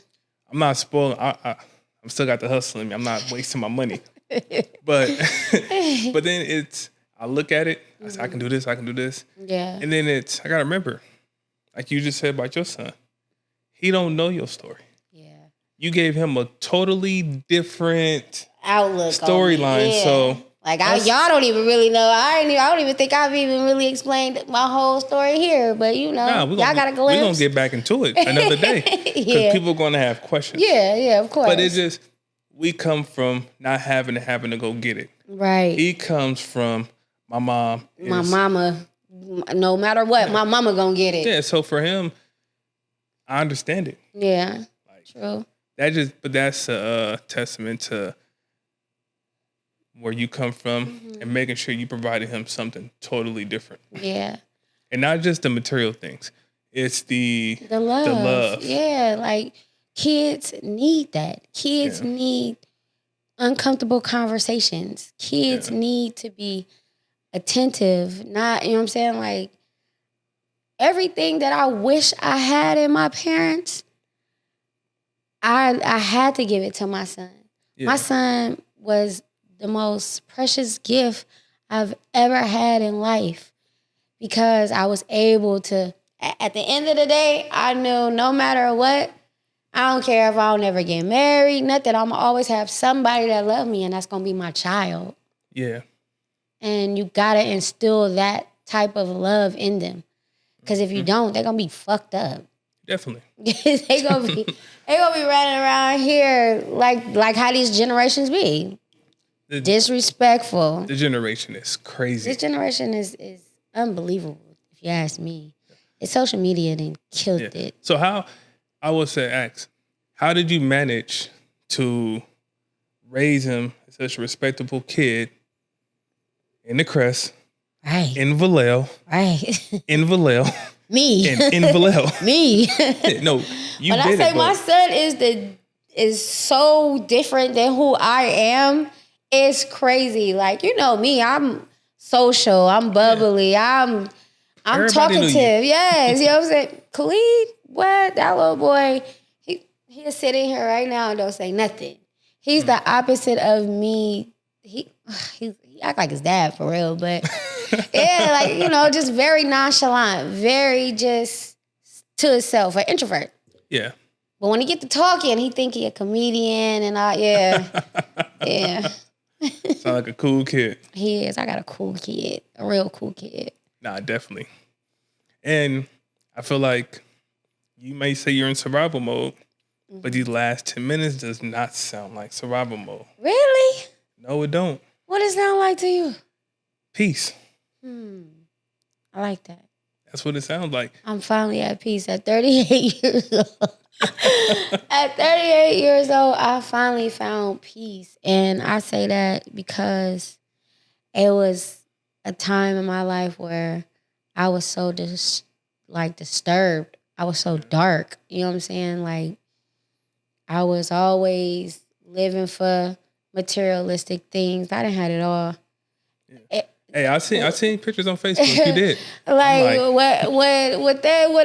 I'm not spoiled. I'm still got the hustle in me. I'm not wasting my money. but then I look at it. I say, I can do this. Yeah. And then I got to remember, like you just said about your son, he don't know your story. Yeah. You gave him a totally different outlook storyline. Yeah. So like y'all don't even really know. I don't even think I've even really explained my whole story here. But you know, y'all got a glimpse. We're gonna get back into it another day because people are gonna have questions. Yeah, of course. But it's just we come from not having to go get it. Right. He comes from my mom. My mama. No matter what, my mama gonna get it. Yeah. So for him, I understand it. Yeah. True. But that's a testament to where you come from and making sure you provided him something totally different. Yeah. And not just the material things. It's the love. The love. Yeah. Like kids need that. Kids need uncomfortable conversations. Kids need to be attentive. Not, you know what I'm saying? Like everything that I wish I had in my parents, I had to give it to my son. Yeah. My son was the most precious gift I've ever had in life because I was able to, at the end of the day, I knew no matter what, I don't care if I'll never get married, nothing, I'm going to always have somebody that love me and that's going to be my child. Yeah. And you got to instill that type of love in them. Because if you don't, they're going to be fucked up. Definitely. they gonna be running around here like how these generations be. Disrespectful. The generation is crazy. This generation is unbelievable, if you ask me. It's social media that killed it. So how did you manage to raise him as such a respectable kid in the Crest? Right. In Vallejo. Right. In Vallejo. Me. In Vallejo. Me. No, you when did I say my son is so different than who I am, it's crazy. Like, you know me, I'm social, I'm bubbly, I'm talkative. Yes, you know what I'm saying? Khalid, what? That little boy, he is sitting here right now and don't say nothing. He's the opposite of me. He act like his dad for real, but yeah, like, you know, just very nonchalant, very just to himself, an introvert. Yeah. But when he get to talking, he think he a comedian and yeah. Sound like a cool kid. He is. I got a cool kid, a real cool kid. Nah, definitely. And I feel like you may say you're in survival mode, but these last 10 minutes does not sound like survival mode. Really? No, it don't. What does it sound like to you? Peace. I like that. That's what it sounds like. I'm finally at peace at 38 years old. At 38 years old, I finally found peace. And I say that because it was a time in my life where I was so disturbed. I was so dark. You know what I'm saying? Like, I was always living for materialistic things. I didn't have it all. Yeah. Hey, I seen pictures on Facebook. You did. What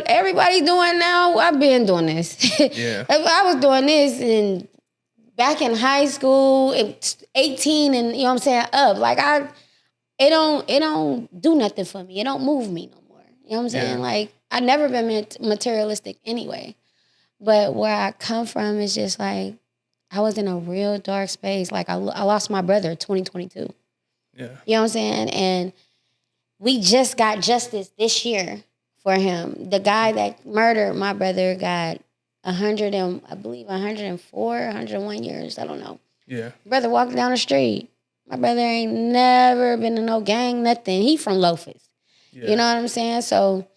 everybody doing now, I've been doing this. Yeah. I was doing this and back in high school, 18 and you know what I'm saying, up. Like it don't do nothing for me. It don't move me no more. You know what I'm saying? Yeah. Like I've never been materialistic anyway. But where I come from is just like I was in a real dark space. Like I lost my brother 2022. Yeah. You know what I'm saying? And we just got justice this year for him. The guy that murdered my brother got 104, 101 years. I don't know. Yeah. Brother walked down the street. My brother ain't never been in no gang, nothing. He from Lofus. Yeah. You know what I'm saying? So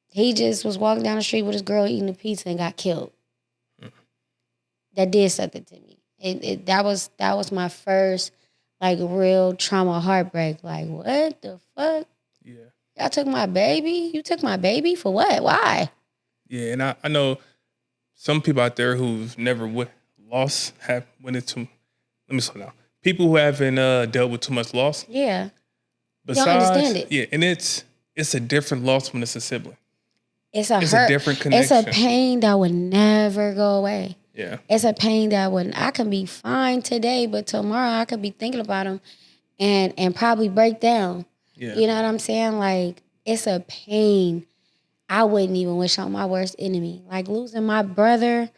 he just was walking down the street with his girl eating a pizza and got killed. That did something to me. That was my first like real trauma heartbreak. Like, what the fuck? Yeah. Y'all took my baby? You took my baby? For what? Why? Yeah, and I know some people out there who've never went into, let me slow down. People who haven't dealt with too much loss. Yeah. Besides, don't understand it. Yeah, and it's a different loss when it's a sibling. It's a different connection. It's a pain that would never go away. Yeah. It's a pain that I can be fine today, but tomorrow I could be thinking about him and probably break down. Yeah. You know what I'm saying? Like, it's a pain I wouldn't even wish on my worst enemy. Like, losing my brother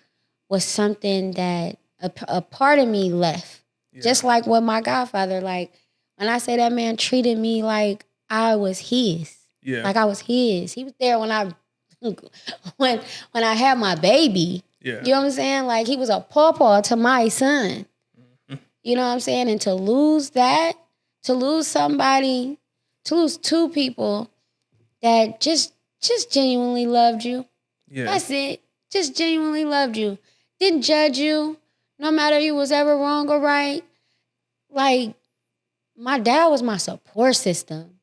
was something that a part of me left. Yeah. Just like with my godfather. Like, when I say that man treated me like I was his. Yeah. Like I was his. He was there when I had my baby. Yeah. You know what I'm saying? Like, he was a pawpaw to my son. Mm-hmm. You know what I'm saying? And to lose that, to lose somebody, to lose two people that just genuinely loved you. Yeah. That's it. Just genuinely loved you. Didn't judge you, no matter you was ever wrong or right. Like, my dad was my support system.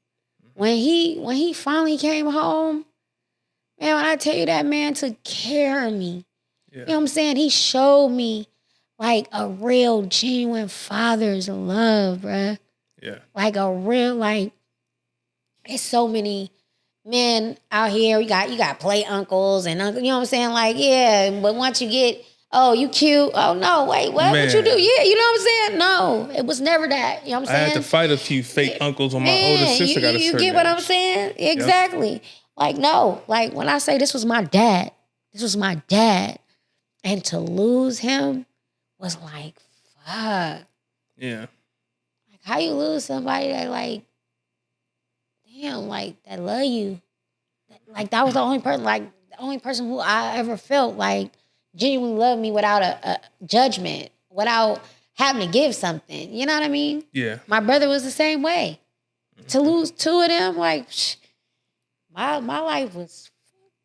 When he finally came home, man, when I tell you that man took care of me. Yeah. You know what I'm saying? He showed me like a real, genuine father's love, bruh. Yeah. Like a real, like, it's so many men out here. You got play uncles and uncle, you know what I'm saying? Like, yeah, but once you get, oh, you cute. Oh, no, wait, what? Man. What you do? Yeah, you know what I'm saying? No, it was never that. You know what I'm saying? I had to fight a few fake uncles when my older sister got a certain You get what I'm saying? Exactly. Yep. Like, no. Like, when I say this was my dad. And to lose him was like, fuck. Yeah. Like, how you lose somebody that, like, damn, like, that love you? Like, that was the only person who I ever felt, like, genuinely loved me without a judgment, without having to give something. You know what I mean? Yeah. My brother was the same way. Mm-hmm. To lose two of them, like, my life was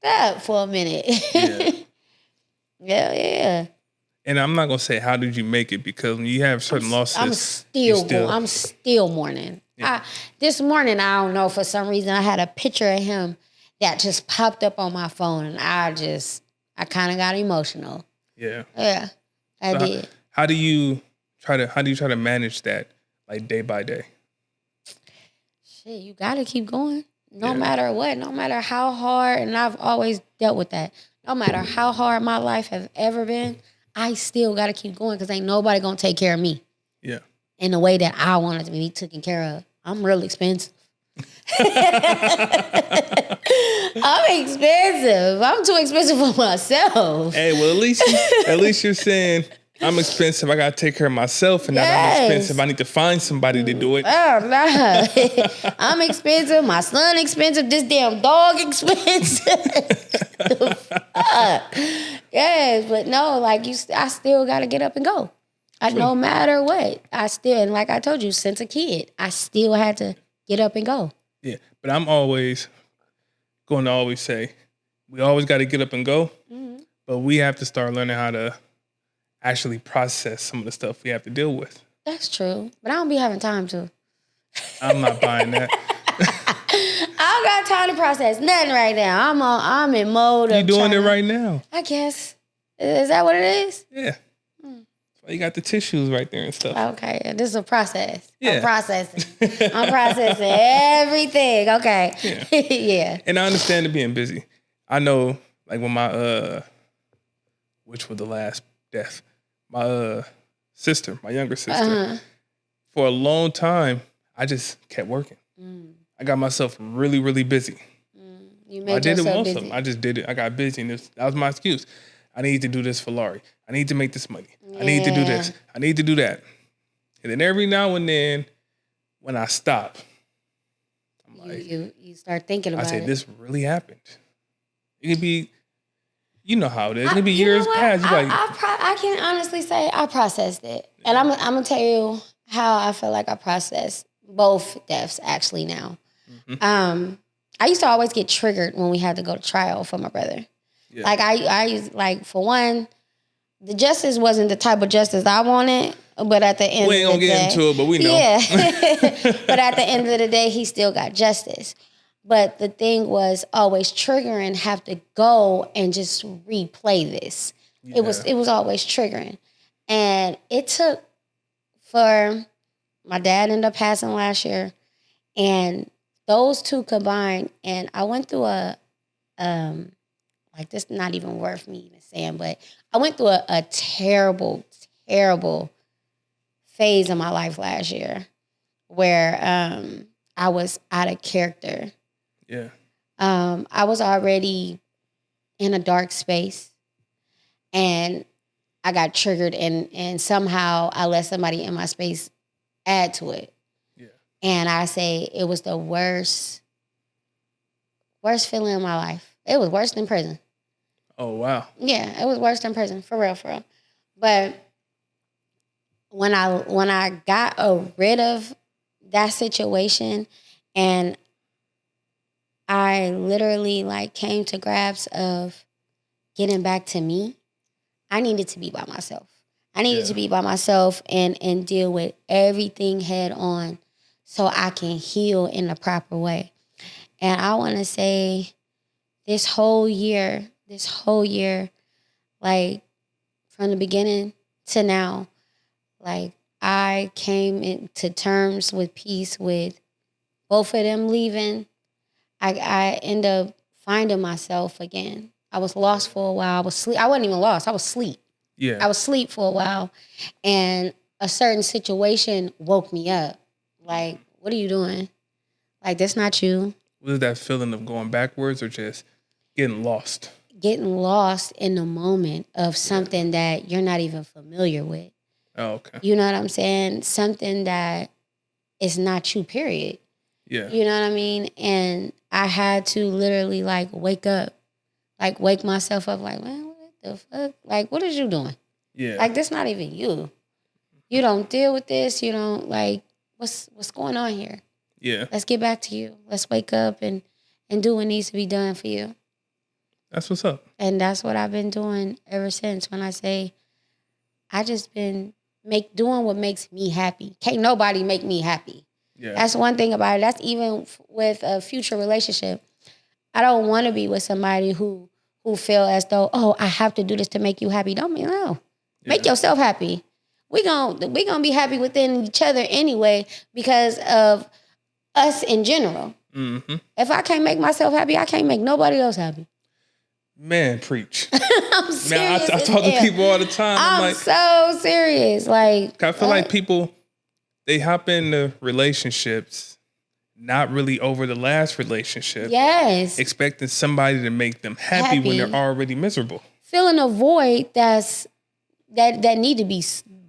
fucked up for a minute. Yeah. Yeah. And I'm not gonna say how did you make it, because when you have certain losses, I'm still mourning. Yeah. This morning, I don't know, for some reason I had a picture of him that just popped up on my phone, and I kind of got emotional. Yeah. Yeah. I did. How do you try to manage that, like, day by day? Shit, you gotta keep going. No matter what, no matter how hard, and I've always dealt with that. No matter how hard my life has ever been, I still got to keep going, because ain't nobody going to take care of me. Yeah. In the way that I wanted to be taken care of. I'm real expensive. I'm expensive. I'm too expensive for myself. Hey, well, at least you're saying I'm expensive. I gotta take care of myself, and not I'm expensive. I need to find somebody to do it. Oh no, I'm expensive. My son expensive. This damn dog expensive. The fuck? Yes, but no, like I still gotta get up and go. No matter what, and like I told you, since a kid, I still had to get up and go. Yeah, but I'm always going to always say, we always got to get up and go, but we have to start learning how to actually process some of the stuff we have to deal with. That's true, but I don't be having time to. I'm not buying that. I don't got time to process nothing right now. I'm in mode of. You're doing it right now. I guess. Is that what it is? Yeah. You got the tissues right there and stuff. Okay, this is a process. Yeah. I'm processing everything. Okay. Yeah. Yeah. And I understand it being busy. I know, like when my which was the last death, my sister, my younger sister, for a long time, I just kept working. I got myself really, really busy. You made I did it yourself most busy. of them. I just did it. I got busy, and that was my excuse. I need to do this for Laurie. I need to make this money. I need to do this. I need to do that. And then every now and then, when I stop, I'm like, you start thinking about it. I say, this really happened. It could be, you know how it is. It could be years past. I can honestly say I processed it. And I'm going to tell you how I feel like I processed both deaths actually now. I used to always get triggered when we had to go to trial for my brother. Yeah. Like I used, like, for one, the justice wasn't the type of justice I wanted, but at the end of the day, we ain't gonna get into it, but we know. Yeah. But at the end of the day, he still got justice. But the thing was always triggering, have to go and just replay this. Yeah. It was always triggering. And it took for my dad ended up passing last year, and those two combined, and I went through like, this is not even worth me even saying, but I went through a terrible, terrible phase in my life last year where I was out of character. Yeah. I was already in a dark space, and I got triggered, and somehow I let somebody in my space add to it. Yeah. And I say it was the worst feeling in my life. It was worse than prison. Oh, wow. Yeah, it was worse than prison, for real, for real. But when I got rid of that situation, and I literally, like, came to grasp of getting back to me, I needed to be by myself. I needed to be by myself and deal with everything head on so I can heal in the proper way. And I want to say this whole year, like, from the beginning to now, like, I came into terms with peace with both of them leaving. I end up finding myself again. I was lost for a while. I wasn't even lost. I was asleep. Yeah. I was asleep for a while, and a certain situation woke me up. Like, what are you doing? Like, that's not you. Was that feeling of going backwards or just getting lost? Getting lost in the moment of something that you're not even familiar with. Oh, okay. You know what I'm saying? Something that is not you, period. Yeah. You know what I mean? And I had to literally, like, wake up. Like, wake myself up, like, man, what the fuck? Like, what is you doing? Yeah. Like, this not even you. You don't deal with this. You don't, like, what's going on here? Yeah. Let's get back to you. Let's wake up and do what needs to be done for you. That's what's up. And that's what I've been doing ever since. When I say I just been doing what makes me happy. Can't nobody make me happy. Yeah. That's one thing about it. That's even with a future relationship. I don't want to be with somebody who feel as though, oh, I have to do this to make you happy. Don't mean no. Yeah. Make yourself happy. We gonna be happy within each other anyway because of us in general. Mm-hmm. If I can't make myself happy, I can't make nobody else happy. Man, preach. I'm serious. Man, I talk to people all the time. I'm like, so serious. Like, I feel like people, they hop into relationships not really over the last relationship. Yes. Expecting somebody to make them happy when they're already miserable. Feeling a void that need to be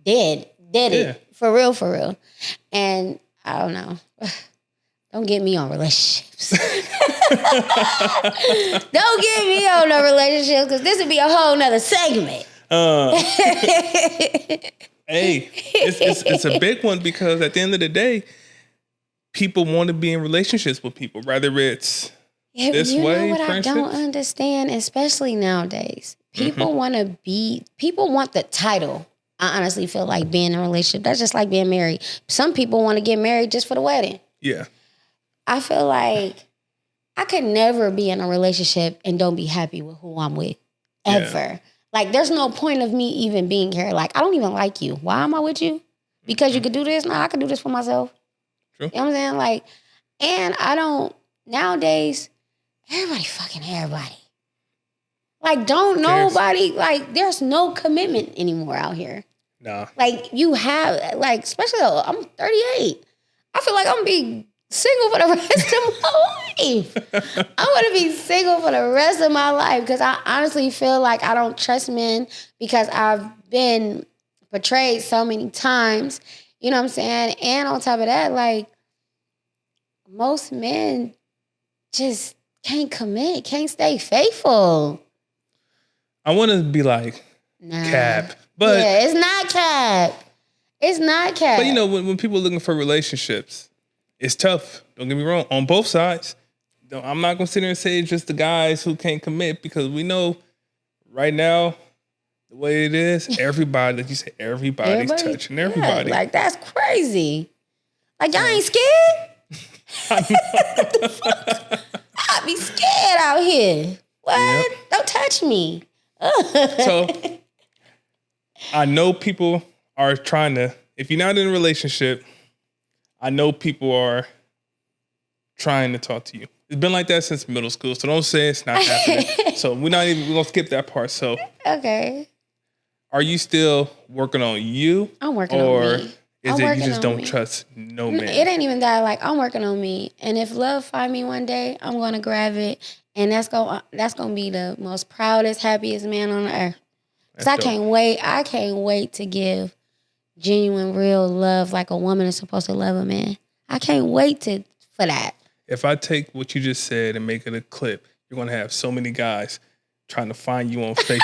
dead. Yeah. For real. And I don't know. Don't get me on relationships. Don't get me on no relationships, because this would be a whole nother segment. Hey, it's a big one, because at the end of the day, people want to be in relationships with people, whether it's this way, what friendships. I don't understand, especially nowadays. People want the title. I honestly feel like being in a relationship, that's just like being married. Some people want to get married just for the wedding. Yeah. I feel like I could never be in a relationship and don't be happy with who I'm with, ever. Yeah. Like, there's no point of me even being here. Like, I don't even like you. Why am I with you? Because you could do this? No, I could do this for myself. True. You know what I'm saying? Like, and I don't, nowadays, everybody fucking everybody. Like, don't nobody, like, there's no commitment anymore out here. Nah. Like, you have, like, especially, I'm 38. I feel like I'm going to be single for the rest of my life. I want to be single for the rest of my life, because I honestly feel like I don't trust men, because I've been portrayed so many times. You know what I'm saying? And on top of that, like, most men just can't commit, can't stay faithful. I want to be like, cap. But yeah, it's not cap. It's not cap. But, you know, when people are looking for relationships, it's tough. Don't get me wrong. On both sides. I'm not going to sit there and say it's just the guys who can't commit, because we know right now, the way it is, everybody, like you said, everybody's touching everybody. Like, that's crazy. Like, y'all ain't scared? What the fuck? I be scared out here. What? Yep. Don't touch me. So, I know people are trying to, if you're not in a relationship, I know people are trying to talk to you. It's been like that since middle school, so don't say it's not happening. So we're going to skip that part. So, okay. Are you still working on you? I'm working on me. Or is it you just don't trust no man? It ain't even that. Like, I'm working on me. And if love find me one day, I'm going to grab it. And that's gonna be the most proudest, happiest man on earth. Because I can't wait to give genuine, real love like a woman is supposed to love a man. I can't wait for that. If I take what you just said and make it a clip, you're going to have so many guys trying to find you on Facebook.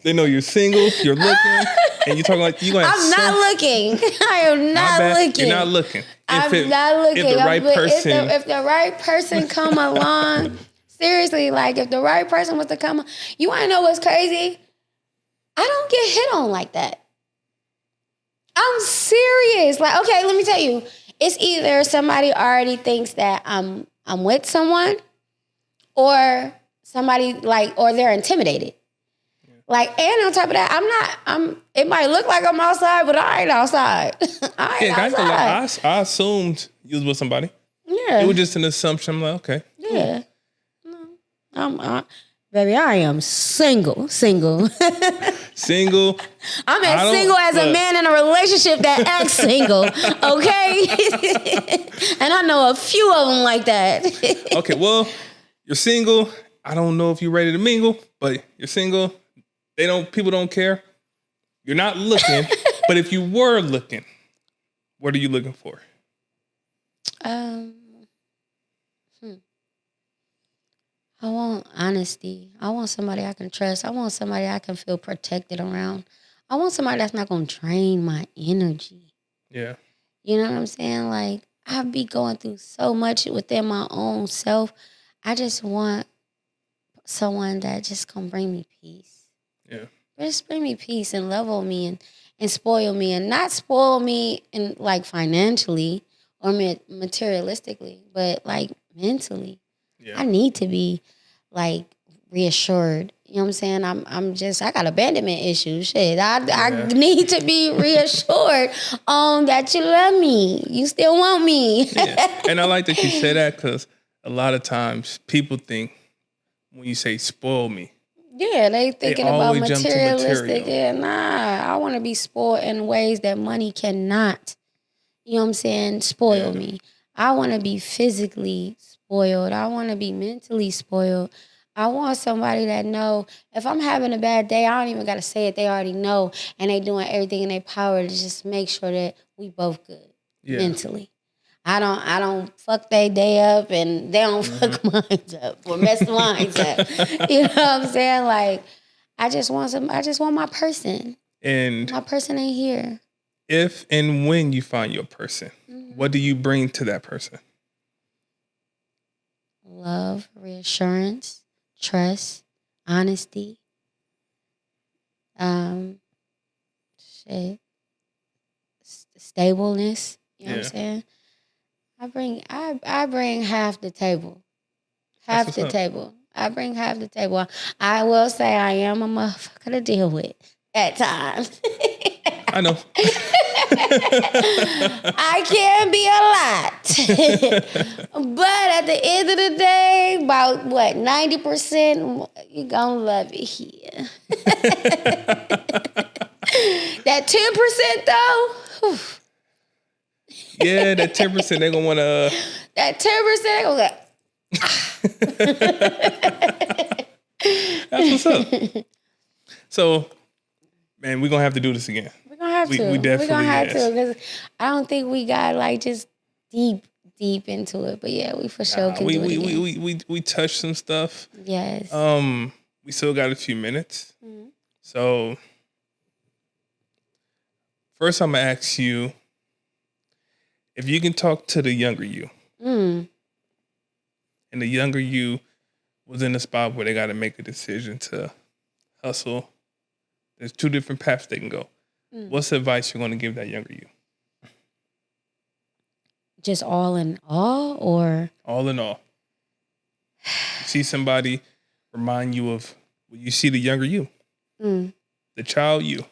They know you're single, you're looking, and you're talking like you're going to I'm not looking. I am not looking. You're not looking. I'm not looking. If the right person... If the right person come along, seriously, like, if the right person was to come, you want to know what's crazy? I don't get hit on like that. I'm serious. Like, okay, let me tell you. It's either somebody already thinks that I'm with someone, or somebody, like, or they're intimidated. Yeah. Like, and on top of that, it might look like I'm outside, but I ain't outside. I assumed you was with somebody. Yeah. It was just an assumption. I'm like, okay. Yeah. No. Baby, I am single. Single. I'm as single as a man in a relationship that acts single, okay? And I know a few of them like that. Okay, well, you're single. I don't know if you're ready to mingle, but you're single. People don't care. You're not looking, but if you were looking, what are you looking for? I want honesty. I want somebody I can trust. I want somebody I can feel protected around. I want somebody that's not going to drain my energy. Yeah. You know what I'm saying? Like, I be going through so much within my own self. I just want someone that just going to bring me peace. Yeah. Just bring me peace and love on me and spoil me. And not spoil me in, like, financially or materialistically, but, like, mentally. Yeah. I need to be, like, reassured. You know what I'm saying? I got abandonment issues. Shit. I need to be reassured that you love me. You still want me. Yeah. And I like that you say that, because a lot of times people think when you say spoil me. Yeah, they thinking about materialistic. Yeah, nah. I want to be spoiled in ways that money cannot. you know what I'm saying, spoil me. I want to be physically spoiled. I want to be mentally spoiled. I want somebody that know if I'm having a bad day, I don't even got to say it. They already know, and they doing everything in their power to just make sure that we both good mentally. I don't fuck their day up, and they don't fuck mine up or mess mine up. You know what I'm saying? Like, I just want my person. And my person ain't here. If and when you find your person, what do you bring to that person? Love, reassurance, trust, honesty, stableness. You know what I'm saying? I bring half the table. Half the table. I bring half the table. I will say I am a motherfucker to deal with at times. I know. I can be a lot. But at the end of the day, about 90%, you're gonna love it here. That 10% though. Whew. Yeah, that 10% they're gonna wanna that 10% they're gonna That's what's up. So, man, we're gonna have to do this again. We're gonna have to. We definitely to because I don't think we got like just deep into it. But yeah, we for sure can do it again. We touched some stuff. Yes. We still got a few minutes. So first I'm gonna ask you if you can talk to the younger you. And the younger you was in a spot where they gotta make a decision to hustle. There's two different paths they can go. What's the advice you're gonna give that younger you? Just all in all, or? All in all. You see somebody remind you of, well, you see the younger you. The child you.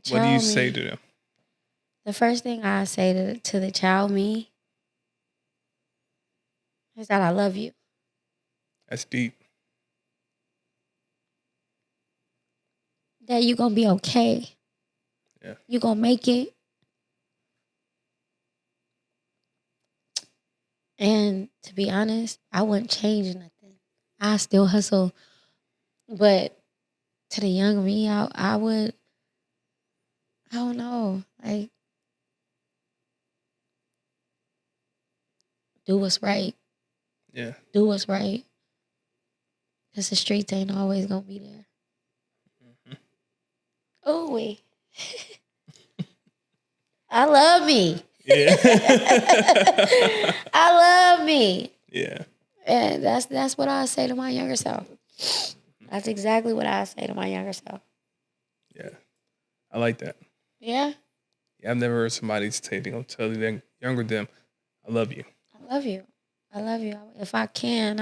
What do you say to them? The first thing I say to the child me is that I love you. That's deep. That you're going to be okay. Yeah. You're going to make it. And to be honest, I wouldn't change nothing. I still hustle. But to the young me, I would, I don't know, like, do what's right. Yeah. Do what's right. Because the streets ain't always going to be there. Oh, wait. I love me. Yeah. I love me. Yeah. And that's what I say to my younger self. That's exactly what I say to my younger self. Yeah. I like that. Yeah? Yeah, I've never heard somebody say they're going to tell the younger them, I love you. I love you. I love you. If I can,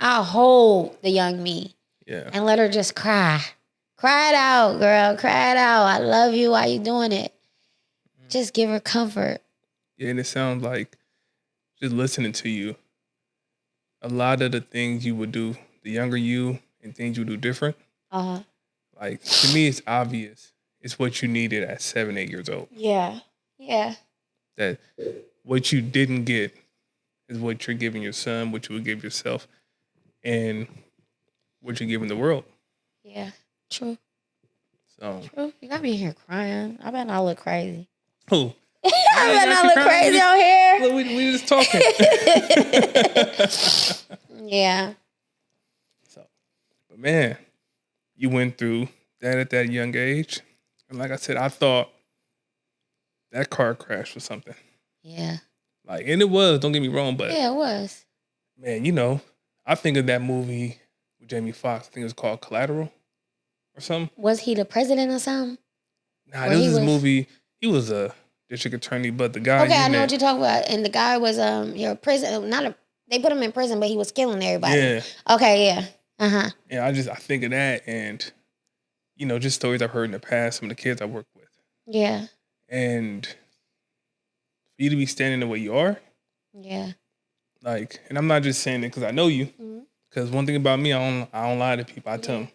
I'll hold the young me. Yeah. And let her just cry. Cry it out, girl. Cry it out. I love you. Why you doing it? Just give her comfort. Yeah, and it sounds like, just listening to you, a lot of the things you would do, the younger you, and things you do different. Like, to me, it's obvious. It's what you needed at 7, 8 years old. Yeah. Yeah. That what you didn't get is what you're giving your son, what you would give yourself, and what you're giving the world. Yeah. True. So true. You got me in here crying. I bet I look crazy. Who? I bet I look crazy on here. Look, we just talking. Yeah. So, but man, you went through that at that young age. And like I said, I thought that car crash was something. Yeah. Like, and it was, don't get me wrong, but yeah, it was. Man, you know, I think of that movie with Jamie Foxx. I think it was called Collateral or something. Was he the president or something? Nah, this was a movie. He was a district attorney, but the guy. Okay, I know what you're talking about. And the guy was your prison. They put him in prison, but he was killing everybody. Yeah. Okay. Yeah. And I think of that, and you know, just stories I've heard in the past. Some of the kids I work with. Yeah. And for you to be standing the way you are. Yeah. Like, and I'm not just saying it because I know you. Because one thing about me, I don't lie to people. I tell them.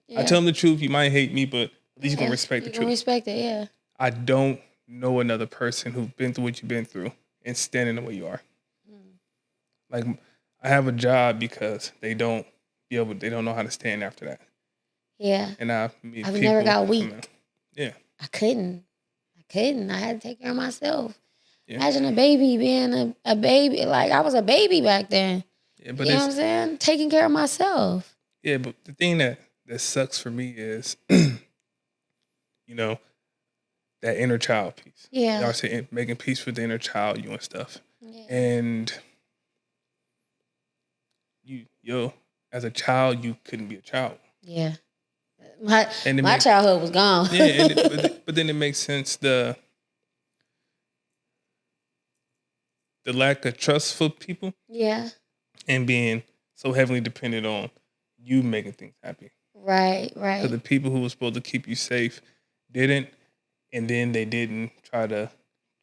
Yeah. I tell them the truth. You might hate me, but at least you can respect the truth. Respect it, yeah. I don't know another person who's been through what you've been through and standing the way you are. Like, I have a job because they don't know how to stand after that. Yeah. And I've never got weak. Yeah. I couldn't. I had to take care of myself. Yeah. Imagine a baby being a baby. Like, I was a baby back then. Yeah, but you know what I'm saying? Taking care of myself. Yeah, but the thing that sucks for me is, you know, that inner child piece. Yeah. Y'all say making peace with the inner child, you and stuff. Yeah. And as a child, you couldn't be a child. Yeah. My childhood was gone. Yeah, but then it makes sense the lack of trust for people. Yeah. And being so heavily dependent on you making things happy. Right. Because the people who were supposed to keep you safe didn't, and then they didn't try to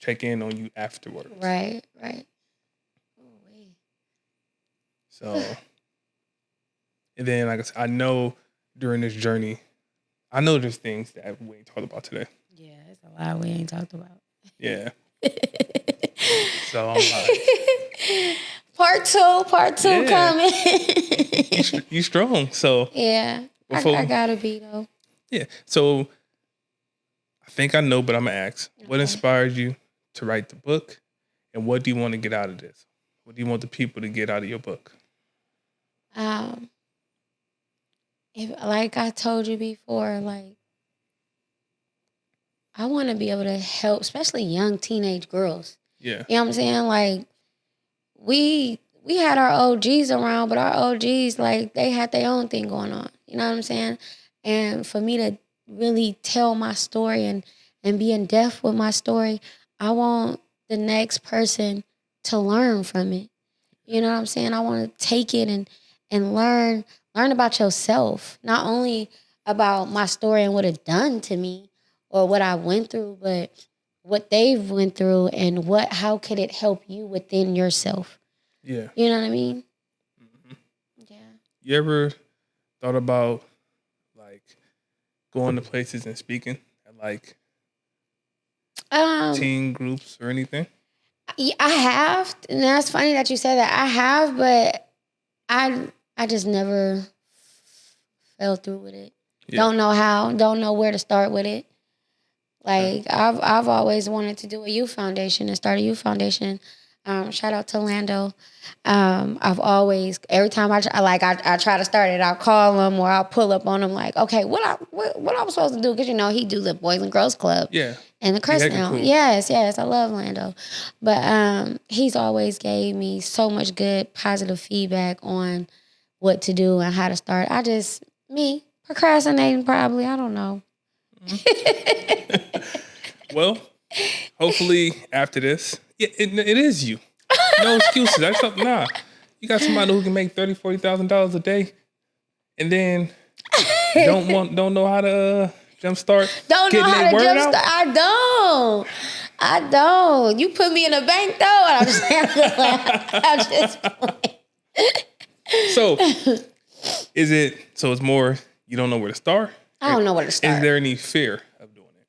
check in on you afterwards. Right. So, and then, like I said, I know during this journey, I know there's things that we ain't talked about today. Yeah, there's a lot we ain't talked about. Yeah. So I'm like, part two coming. you strong. So yeah, I gotta be though. Yeah. So I think I know, but I'm gonna ask, what inspired you to write the book, and what do you want to get out of this? What do you want the people to get out of your book? Like I told you before, like, I want to be able to help, especially young teenage girls. Yeah. You know what I'm saying? Like, we had our OGs around, but our OGs, like, they had their own thing going on. You know what I'm saying? And for me to really tell my story and be in depth with my story, I want the next person to learn from it. You know what I'm saying? I want to take it and learn about yourself, not only about my story and what it done to me or what I went through, but what they've went through and how could it help you within yourself. Yeah. You know what I mean? Mm-hmm. Yeah. You ever thought about, like, going to places and speaking at, like, teen groups or anything? Yeah, I have, and that's funny that you said that. I have, but I just never fell through with it. Yeah. Don't know how. Don't know where to start with it. Like, I've always wanted to do a youth foundation and start a youth foundation. Shout out to Lando. I've always, every time I try to start it, I'll call him or I'll pull up on him like, okay, what I'm supposed to do? Because, he do the Boys and Girls Club. Yeah. And the Crest now. Cool. Yes, I love Lando. But he's always gave me so much good, positive feedback on what to do and how to start. Me, procrastinating probably. I don't know. Well, hopefully after this, it is you. No excuses. That's something. Nah, you got somebody who can make $30,000-$40,000 a day, and then don't know how to jumpstart. Don't know how to jumpstart. I don't. You put me in a bank though, and I'm just playing. So it's more you don't know where to start? I don't know where to start. Is there any fear of doing it?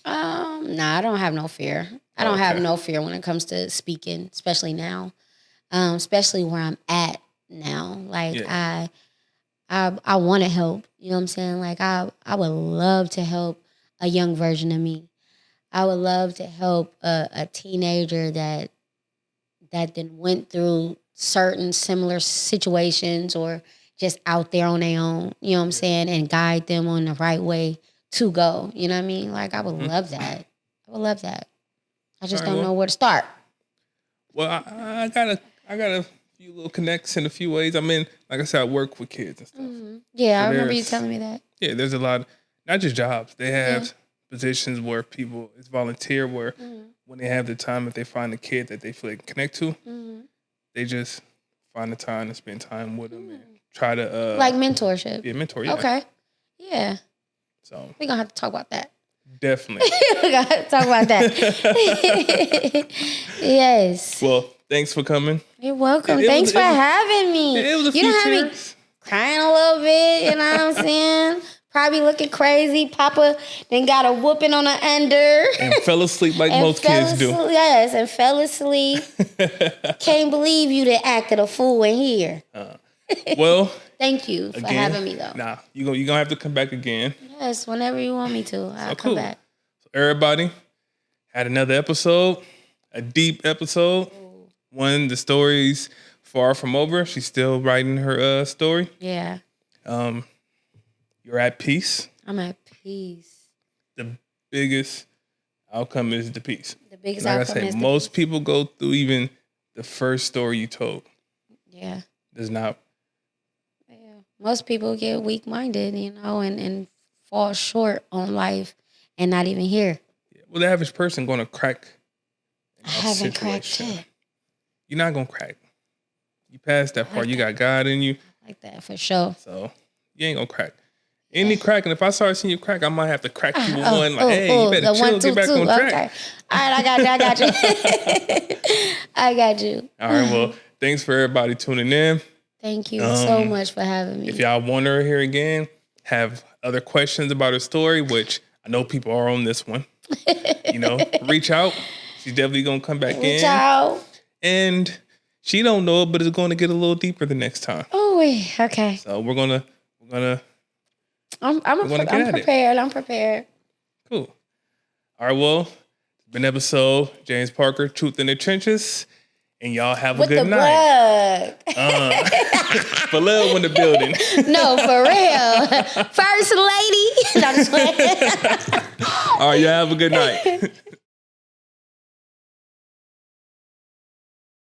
Nah, I don't have no fear. I don't have no fear when it comes to speaking, especially now. Especially where I'm at now. Like, I want to help. You know what I'm saying? Like, I would love to help a young version of me. I would love to help a teenager that then went through certain similar situations or just out there on their own, you know what I'm saying, and guide them on the right way to go. You know what I mean? Like, I would love that. I just don't know where to start. Well, I got a few little connects in a few ways. I mean, like I said, I work with kids and stuff. Mm-hmm. Yeah, so I remember you telling me that. Yeah, there's a lot, not just jobs. They have positions where it's volunteer, where when they have the time, if they find a kid that they feel they can connect to, they just find the time to spend time with them and try to... like mentorship. Yeah, mentor, yeah. Okay. Yeah. So we're going to have to talk about that. Definitely. We're going to have to talk about that. Yes. Well, thanks for coming. You're welcome. Thanks for having me. It was a few tears. Me crying a little bit, you know what I'm saying? Probably looking crazy. Papa then got a whooping on the under. And fell asleep like most kids do. Yes, and fell asleep. Can't believe you done acted a fool in here. Well, thank you for having me, though. Nah, you're going to have to come back again. Yes, whenever you want me to. I'll come back. So everybody had another episode, a deep episode. Ooh. One, the story's far from over. She's still writing her story. Yeah. You're at peace. I'm at peace. The biggest outcome is the peace. The biggest outcome is the peace. Most people go through even the first story you told. Yeah. Does not. Yeah. Most people get weak-minded, and fall short on life and not even here. Yeah. Well, the average person going to crack. I haven't cracked yet. You're not going to crack. You passed that part. You got God in you. I like that for sure. So you ain't going to crack. Any cracking, if I start seeing you crack, I might have to crack you with one. Like, hey, you better chill, get back on track. Okay. All right, I got you. I got you. All right, well, thanks for everybody tuning in. Thank you so much for having me. If y'all want her here again, have other questions about her story, which I know people are on this one, reach out. She's definitely going to come back in. Reach out. And she don't know it, but it's going to get a little deeper the next time. Oh, wait. Okay. So we're gonna I'm prepared. I'm prepared. Cool. All right, well, it's been episode James Parker, Truth in the Trenches. And y'all have a good night. For love in the building. No, for real. First lady. No, just all right, y'all have a good night.